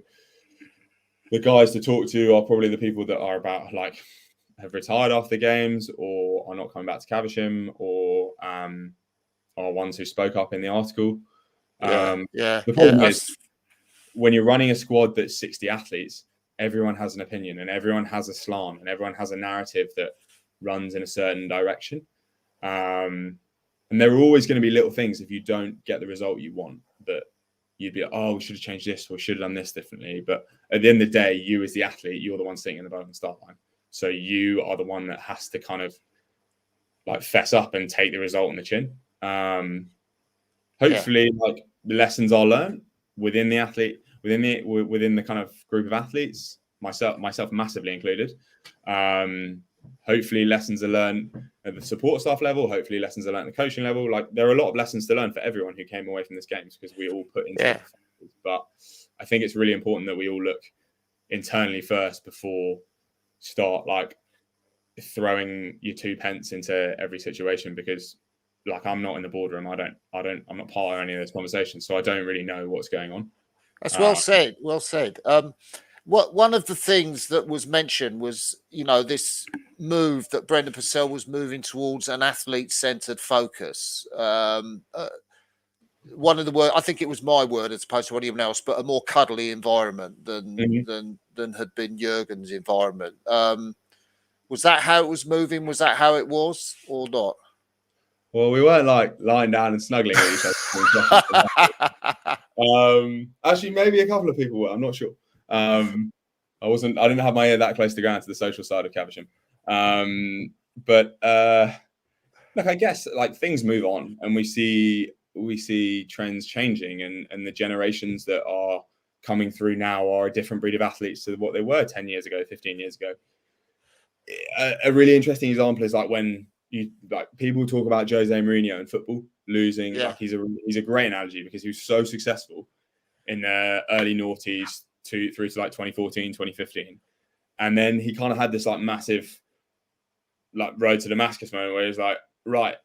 the guys to talk to are probably the people that are about like have retired after the games or are not coming back to Caversham or are ones who spoke up in the article. The problem is when you're running a squad that's 60 athletes, everyone has an opinion and everyone has a slant and everyone has a narrative that runs in a certain direction. And there are always going to be little things if you don't get the result you want that you'd be like, oh, we should have changed this or we should have done this differently. But at the end of the day, you as the athlete, you're the one sitting in the boat on the start line. So you are the one that has to kind of like fess up and take the result on the chin. Hopefully, like the lessons are learned within the athlete, within the kind of group of athletes, myself massively included. Hopefully lessons are learned at the support staff level. Hopefully lessons are learned at the coaching level. Like there are a lot of lessons to learn for everyone who came away from this games because we all put into it. But I think it's really important that we all look internally first before start like throwing your 2 pence into every situation because like I'm not in the boardroom. I'm not part of any of those conversations. So I don't really know what's going on. That's well said. Well said. One of the things that was mentioned was, this move that Brendan Purcell was moving towards an athlete-centered focus. One of the words, I think it was my word as opposed to anyone else, but a more cuddly environment than had been Jurgen's environment. Was that how it was moving? Was that how it was or not? Well, we weren't like lying down and snuggling with each other. Actually, maybe a couple of people were. I'm not sure. I didn't have my ear that close to ground to the social side of Caversham. But look, I guess like things move on and we see trends changing and the generations that are coming through now are a different breed of athletes to what they were 10 years ago, 15 years ago. A really interesting example is like when people talk about Jose Mourinho in football losing. Like he's a great analogy because he was so successful in the early noughties through to like 2014, 2015. And then he kind of had this like massive like road to Damascus moment where he was like, right,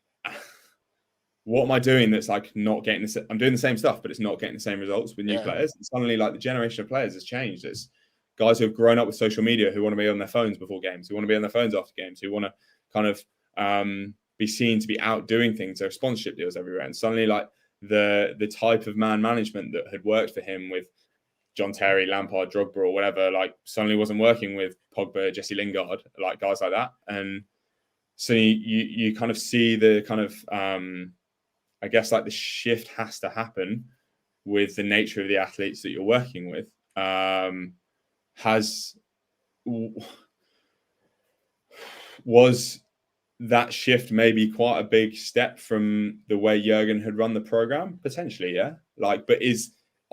what am I doing that's like not getting this? I'm doing the same stuff, but it's not getting the same results with new players. And suddenly like the generation of players has changed. It's guys who have grown up with social media who want to be on their phones before games, who want to be on their phones after games, who want to kind of be seen to be out doing things. There are sponsorship deals everywhere. And suddenly like the type of man management that had worked for him with John Terry, Lampard, Drogba or whatever, like suddenly wasn't working with Pogba, Jesse Lingard, like guys like that. And so you kind of see the kind of, I guess like the shift has to happen with the nature of the athletes that you're working with. Was that shift maybe quite a big step from the way Jurgen had run the program? Potentially, yeah. Like, but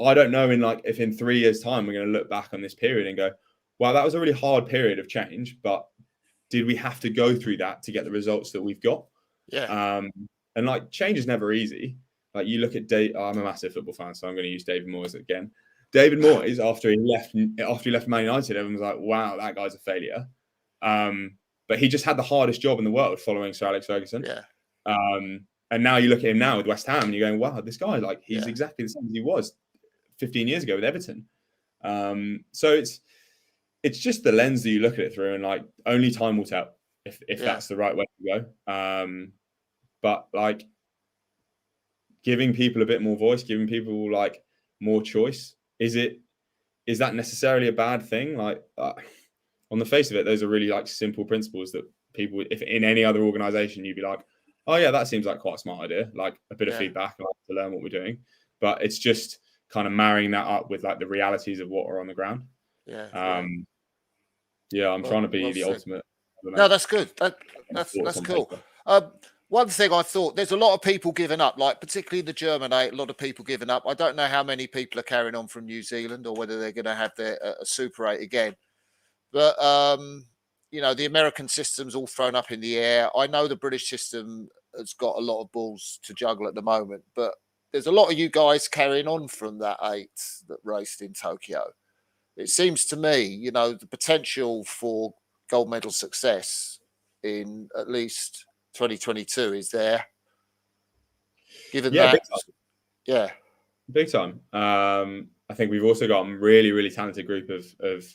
I don't know if in 3 years' time we're going to look back on this period and go, wow, that was a really hard period of change, but did we have to go through that to get the results that we've got? Yeah. And like change is never easy. Like you look at I'm a massive football fan, so I'm going to use David Moyes again. David Moyes, after he left Man United, everyone was like, wow, that guy's a failure. But he just had the hardest job in the world following Sir Alex Ferguson. Yeah. And now you look at him now with West Ham and you're going, wow, this guy, like he's exactly the same as he was 15 years ago with Everton. So it's just the lens that you look at it through and like only time will tell if that's the right way to go. But like giving people a bit more voice, giving people like more choice, is that necessarily a bad thing? Like on the face of it, those are really like simple principles that people, if in any other organization, you'd be like, oh yeah, that seems like quite a smart idea. Like a bit of feedback like, to learn what we're doing. But it's just kind of marrying that up with like the realities of what are on the ground. I'm trying to be the ultimate. No, that's good. That's cool. One thing I thought, there's a lot of people giving up, like particularly the German A, a lot of people giving up. I don't know how many people are carrying on from New Zealand or whether they're going to have their Super 8 again. But, the American system's all thrown up in the air. I know the British system has got a lot of balls to juggle at the moment. But there's a lot of you guys carrying on from that 8 that raced in Tokyo. It seems to me, the potential for gold medal success in at least 2022 is there. Given that, big time. I think we've also got a really, really talented group of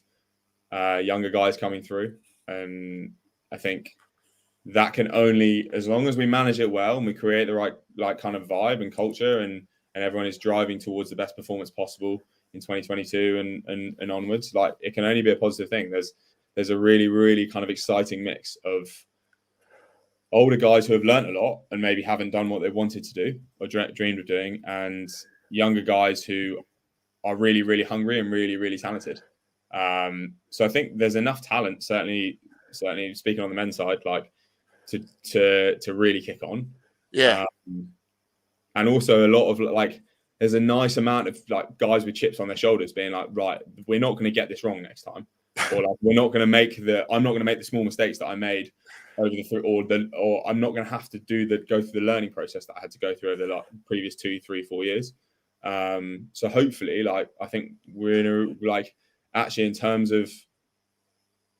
younger guys coming through, and I think that can only, as long as we manage it well and we create the right kind of vibe and culture, and everyone is driving towards the best performance possible in 2022 and onwards, like, it can only be a positive thing. There's a really, really kind of exciting mix of older guys who have learned a lot and maybe haven't done what they wanted to do or dreamed of doing, and younger guys who are really, really hungry and really, really talented. So I think there's enough talent, certainly speaking on the men's side, like to really kick on. And also a lot of, like, there's a nice amount of, like, guys with chips on their shoulders being like, right, we're not going to get this wrong next time, or like, I'm not going to make the small mistakes that I made over or I'm not going to have to go through the learning process that I had to go through over the previous 2, 3, 4 years. So hopefully, like, I think we're in a, like, actually in terms of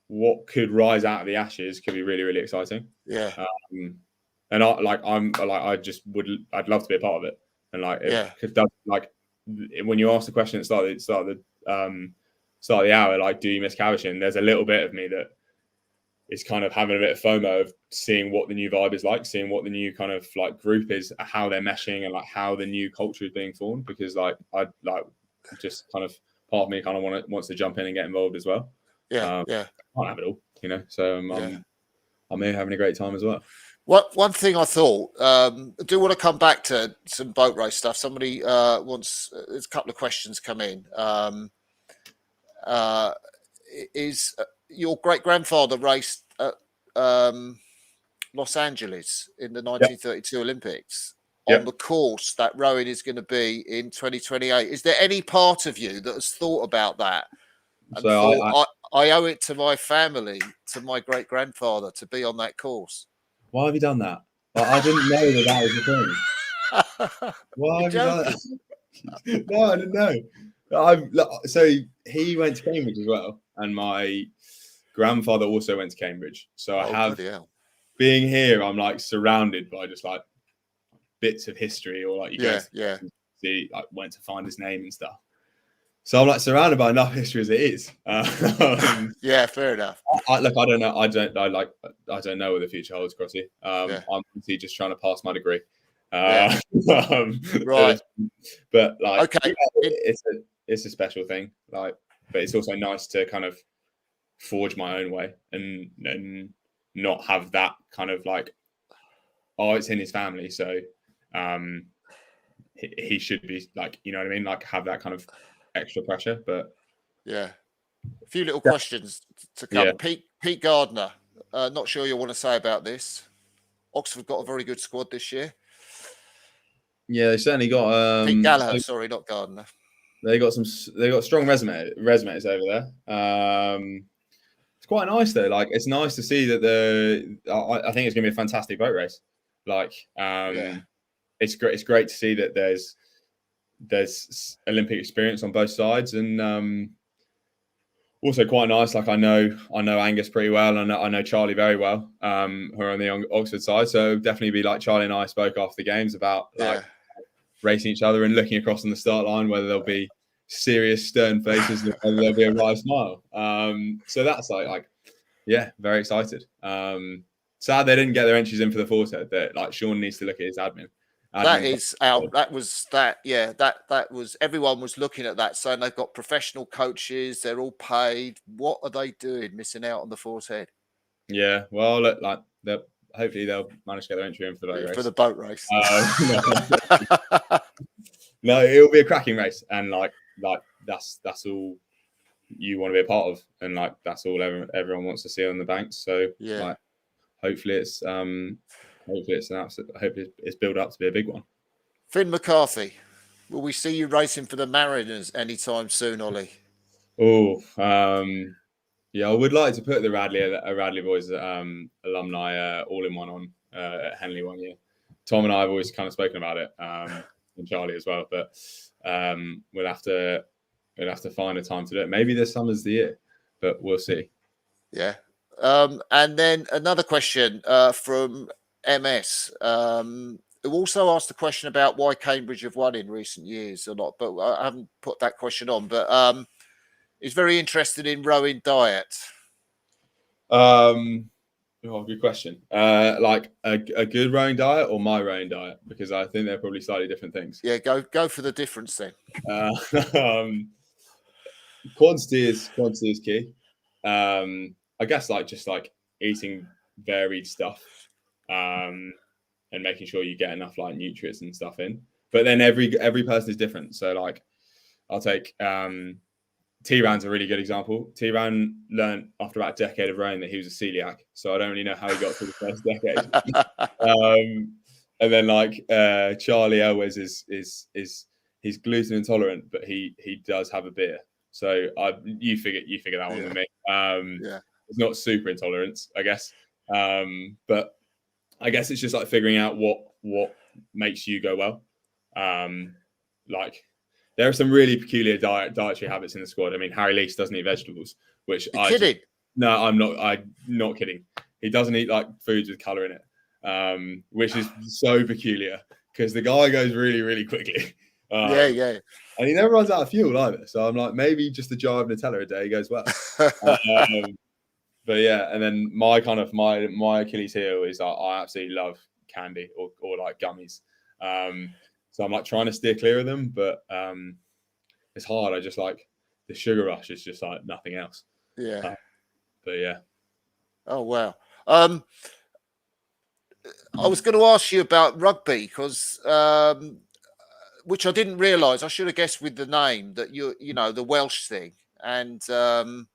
what could rise out of the ashes could be really, really exciting. And I'd love to be a part of it. And like, when you ask the question at the start of the hour, like, do you miss Caversham? There's a little bit of me that is kind of having a bit of FOMO of seeing what the new vibe is like, seeing what the new kind of, like, group is, how they're meshing, and, like, how the new culture is being formed. Because, like, I just kind of, part of me kind of wants to jump in and get involved as well. I can't have it all, So I'm here having a great time as well. One thing I thought, I do want to come back to some boat race stuff. Somebody there's a couple of questions come in. Is your great-grandfather raced at Los Angeles in the 1932 Olympics on the course that rowing is going to be in 2028? Is there any part of you that has thought about that? And so I owe it to my family, to my great-grandfather, to be on that course. Why have you done that? Like, I didn't know that was the thing. Why have you done that? No, I didn't know. So he went to Cambridge as well, and my grandfather also went to Cambridge. So I have, being here, I'm, like, surrounded by just, like, bits of history, or, like, you go see, like, went to find his name and stuff. So I'm, like, surrounded by enough history as it is. Fair enough. I don't know. I don't know what the future holds, Crossy. I'm obviously just trying to pass my degree. Right. But, like, it's a special thing. Like, but it's also nice to kind of forge my own way and not have that kind of, like, it's in his family, so he should be, like, you know what I mean, like, have that kind of extra pressure. But a few little questions to come. Pete Gardner, not sure you want to say about this. Oxford got a very good squad this year. Yeah, they certainly got Pete Gallagher, sorry, not Gardner. They got strong resumes over there. It's quite nice though. Like, it's nice to see that I think it's going to be a fantastic boat race. Like, it's great to see that there's Olympic experience on both sides, and also quite nice. Like, I know Angus pretty well, and I know Charlie very well, who are on the Oxford side. So definitely be like, Charlie and I spoke after the games about racing each other and looking across on the start line, whether there'll be serious stern faces and whether there'll be a wry smile. So that's like very excited. Sad they didn't get their entries in for the Forte. That, like, Sean needs to look at his admin. That is out. That was everyone was looking at that, saying they've got professional coaches, they're all paid. What are they doing, missing out on the Forte? Yeah, well, look, like, hopefully they'll manage to get their entry in for the boat race. No, it'll be a cracking race, and like that's all you want to be a part of, and, like, that's all everyone wants to see on the banks. So like, hopefully it's built up to be a big one. Finn McCarthy, will we see you racing for the Mariners anytime soon, Ollie? Yeah, I would like to put the Radley Boys alumni all in one on at Henley one year. Tom and I have always kind of spoken about it, and Charlie as well. But we'll have to find a time to do it. Maybe this summer's the year, but we'll see. Yeah. And then another question from MS, who also asked a question about why Cambridge have won in recent years or not, but I haven't put that question on. But he's very interested in rowing diet. Good question. Like a good rowing diet or my rowing diet, because I think they're probably slightly different things. Yeah, go for the difference then. Quantity is key. I guess just eating varied stuff, and making sure you get enough nutrients and stuff in. But then every person is different. So I'll take T-Ran's a really good example. T-Ran learned after about a decade of rowing that he was a celiac. So I don't really know how he got through the first decade. And then Charlie Elwes is he's gluten intolerant, but he does have a beer. So you figure that one with me. It's not super intolerance, I guess. But I guess it's just figuring out what makes you go well. There are some really peculiar dietary habits in the squad. I mean, Harry Leese doesn't eat vegetables, which kidding? No, I'm not. I'm not kidding. He doesn't eat foods with colour in it, which is so peculiar because the guy goes really, really quickly. Yeah. And he never runs out of fuel either. So I'm maybe just a jar of Nutella a day goes well. But yeah, and then my Achilles heel is I absolutely love candy or gummies. So I'm trying to steer clear of them, but it's hard. I just the sugar rush is just nothing else. Yeah. But yeah. Oh wow. I was going to ask you about rugby because, which I didn't realise. I should have guessed with the name that you know the Welsh thing, and I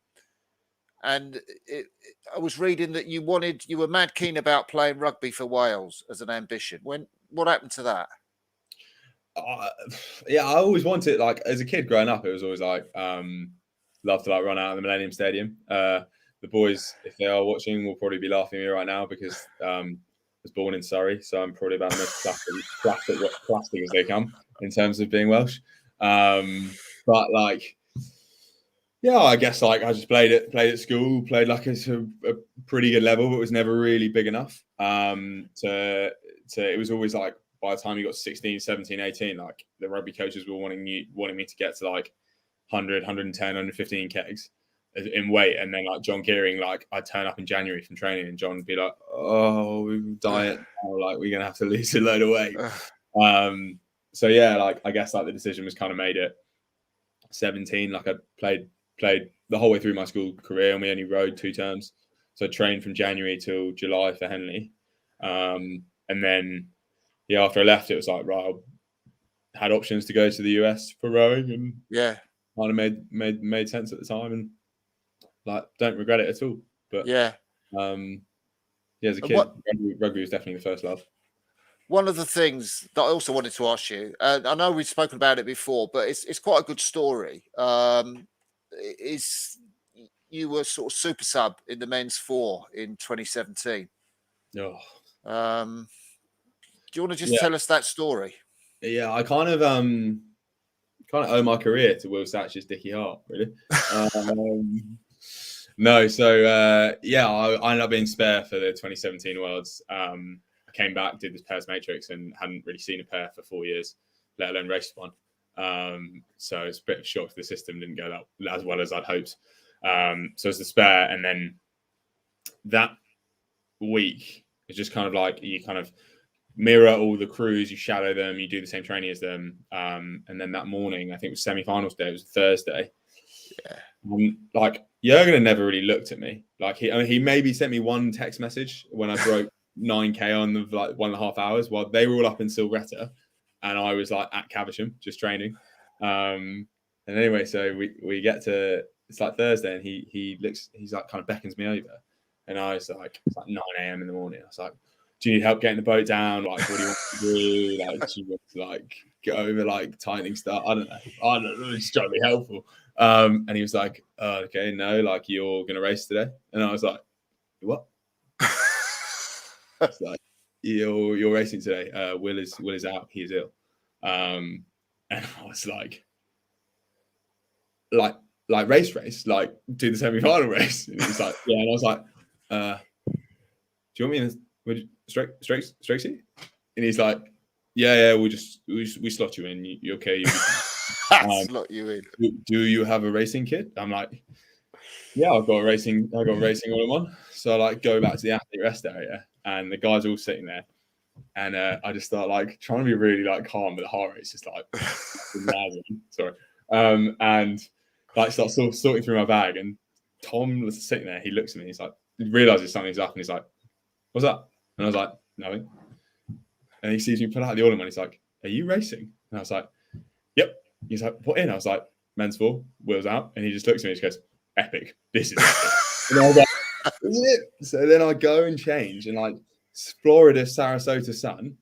was reading that you were mad keen about playing rugby for Wales as an ambition. What happened to that? Yeah, I always wanted as a kid growing up. It was always love to run out of the Millennium Stadium. The boys, if they are watching, will probably be laughing at me right now because I was born in Surrey, so I'm probably about the most plastic as they come in terms of being Welsh. But yeah, I guess I just played at school, played a pretty good level, but was never really big enough. It was always by the time you got 16, 17, 18, the rugby coaches were wanting me to get to 100, 110, 115 kegs in weight. And then John Keering, I'd turn up in January from training and John would be like, oh, we've diet now, we're going to have to lose a load of weight. So yeah, I guess the decision was kind of made at 17. I played the whole way through my school career and we only rowed 2 terms. So I trained from January till July for Henley. And then after I left, it was right, I had options to go to the US for rowing, and kind of made sense at the time, and don't regret it at all. But as a kid, rugby was definitely the first love. One of the things that I also wanted to ask you, I know we've spoken about it before, but it's quite a good story. Is you were sort of super sub in the men's 4 in 2017. Oh. Do you want to just tell us that story? Yeah, I kind of owe my career to Will Satch's Dickie Hart, really. No, so I ended up being spare for the 2017 Worlds. I came back, did this pairs matrix, and hadn't really seen a pair for 4 years, let alone raced one. So it's a bit of a shock to the system, didn't go that as well as I'd hoped. So it's the spare, and then that week it's just kind of you kind of mirror all the crews, you shadow them, you do the same training as them, and then that morning, I think it was semi-finals day, it was Thursday. Jurgen never really looked at me. He maybe sent me one text message when I broke 9k on the 1.5 hours while they were all up in Silvretta, and I was at Caversham just training. And anyway, so we get to it's Thursday, and he looks, he's kind of beckons me over, and I was it's 9 a.m. in the morning. I was do you need help getting the boat down? What do you want to do? Do you want to get over tightening stuff? I don't know. Just trying to be helpful. And he was okay, no, you're gonna race today. And I was what? you're racing today. Will is out. He's ill. And I was like race, like do the semi-final race. And he was like, yeah. And I was like, do you want me in Strakesy? And he's like, yeah, we slot you in. You're okay. Slot you in. Do you have a racing kit? I'm like, yeah, I've got a racing all in one. So I like go back to the athlete rest area, and the guys are all sitting there, and I just start like trying to be really like calm, but the heart rate's just like sorry, and like start sorting through my bag, and Tom was sitting there. He looks at me, he's like, he realizes something's up, and he's like, what's that? And I was like, nothing. And he sees me pull out the all in one. He's like, are you racing? And I was like, yep. He's like, what in? I was like, men's 4, Will's out. And he just looks at me and just goes, epic. This is epic. And I was like, isn't it? So then I go and change, and like Florida, Sarasota sun,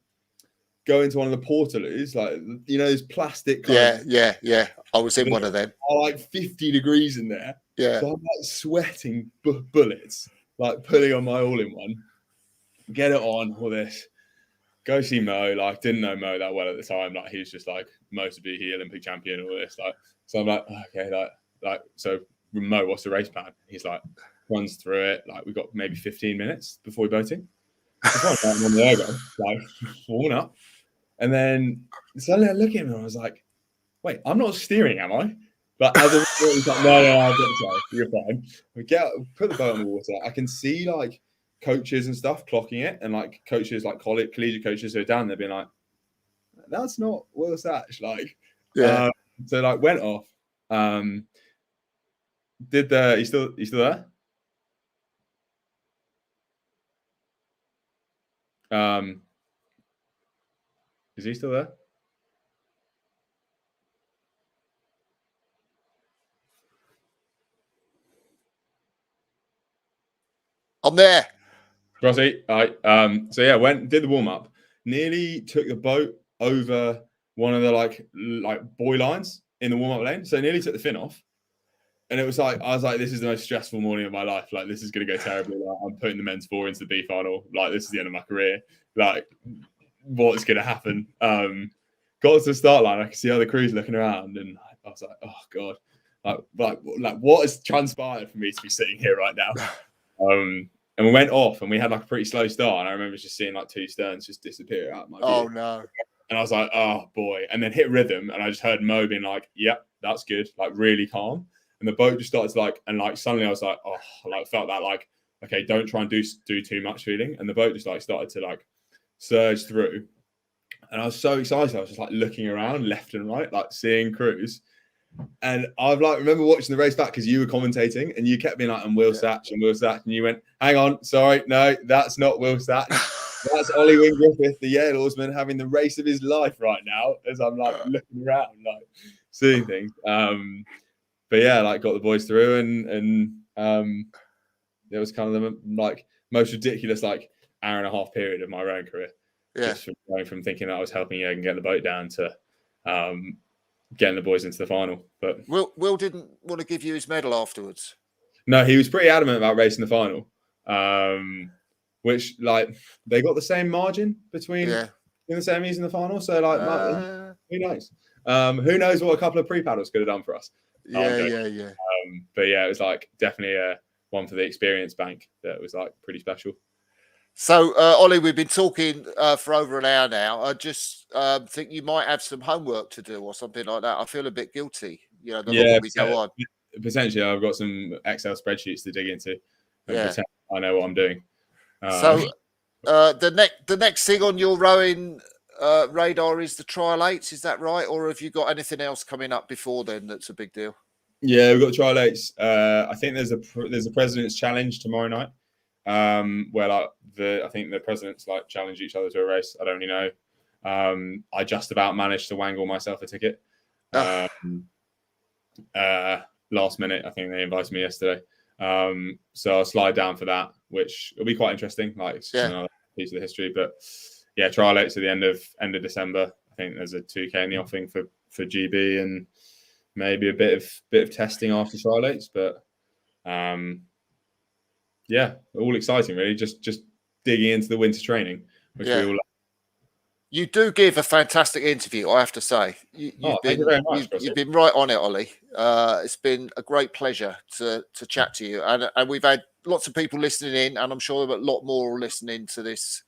go into one of the portaloos, like, you know, those plastic kind Yeah. I was in one of them. Like 50 degrees in there. Yeah. So I'm like sweating bullets, like putting on my all-in-one, get it on, all this. Go see Mo. Like, didn't know Mo that well at the time. Like, he was just like most of the Olympic champion, all this. Like, so I'm like, okay, like, so Mo, what's the race plan? He's like, runs through it. Like, we got maybe 15 minutes before we boating. I'm on the ergo, like, worn up. And then suddenly I look at him and I was like, wait, I'm not steering, am I? But as a he's like, no, I've got to try. You're fine. We put the boat on the water. I can see like coaches and stuff clocking it, and like coaches, like collegiate coaches who are down there being like, that's not Will Satch. Like, yeah. So like went off. You still there? Is he still there? I'm there. Crossy. All right. So yeah, did the warm up. Nearly took the boat over one of the like buoy lines in the warm up lane. So nearly took the fin off. And it was like, I was like, this is the most stressful morning of my life. Like, this is going to go terribly. Like, I'm putting the men's 4 into the B final. Like, this is the end of my career. Like, what's going to happen? Got to the start line. I could see other crews looking around, and I was like, oh god, like what has transpired for me to be sitting here right now? And we went off, and we had like a pretty slow start. And I remember just seeing like 2 sterns just disappear out of my view. Oh no! And I was like, oh boy! And then hit rhythm, and I just heard Mo being like, yep, that's good, like really calm. And the boat just started to like, and like suddenly I was like, oh, like felt that like, okay, don't try and do too much feeling. And the boat just like started to like surge through. And I was so excited. I was just like looking around left and right, like seeing crews. And I've like remember watching the race back because you were commentating and you kept being like, I'm Will Satch and Will Satch. And you went, hang on, sorry, no, that's not Will Satch. That's Ollie Wynne-Griffith, the Yale oarsman, having the race of his life right now as I'm like looking around, like seeing things. But yeah, like got the boys through, and it was kind of the like most ridiculous like hour and a half period of my rowing career. Yeah. Just from going from thinking that I was helping Jürgen get the boat down to getting the boys into the final. But Will didn't want to give you his medal afterwards. No, he was pretty adamant about racing the final. Which like they got the same margin between in the semis and the final. So like who knows? Who knows what a couple of pre-paddles could have done for us. Yeah. But yeah, it was like definitely one for the experience bank that was like pretty special. So, Ollie, we've been talking for over an hour now. I just think you might have some homework to do or something like that. I feel a bit guilty, the longer we go on. Potentially, I've got some Excel spreadsheets to dig into and pretend I know what I'm doing. So, the next thing on your rowing radar is the Trial 8s, is that right? Or have you got anything else coming up before then that's a big deal? Yeah, we've got the Trial 8s. I think there's a President's Challenge tomorrow night, where like I think the presidents like challenge each other to a race. I don't really know. I just about managed to wangle myself a ticket. Last minute, I think they invited me yesterday. So I'll slide down for that, which will be quite interesting. Like it's another piece of the history. But yeah, Trial 8s at the end of December. I think there's a 2K in the offing for GB and maybe a bit of testing after Trial 8s. But yeah, all exciting really. Just digging into the winter training, which we all love. You do give a fantastic interview, I have to say. Thank you very much, you've been right on it, Ollie. It's been a great pleasure to chat to you, and we've had lots of people listening in, and I'm sure there are a lot more listening to this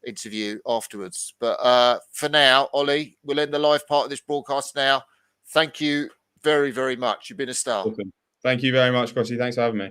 interview afterwards. But for now, Ollie, we'll end the live part of this broadcast now. Thank you very, very much. You've been a star. Awesome. Thank you very much, Crossy. Thanks for having me.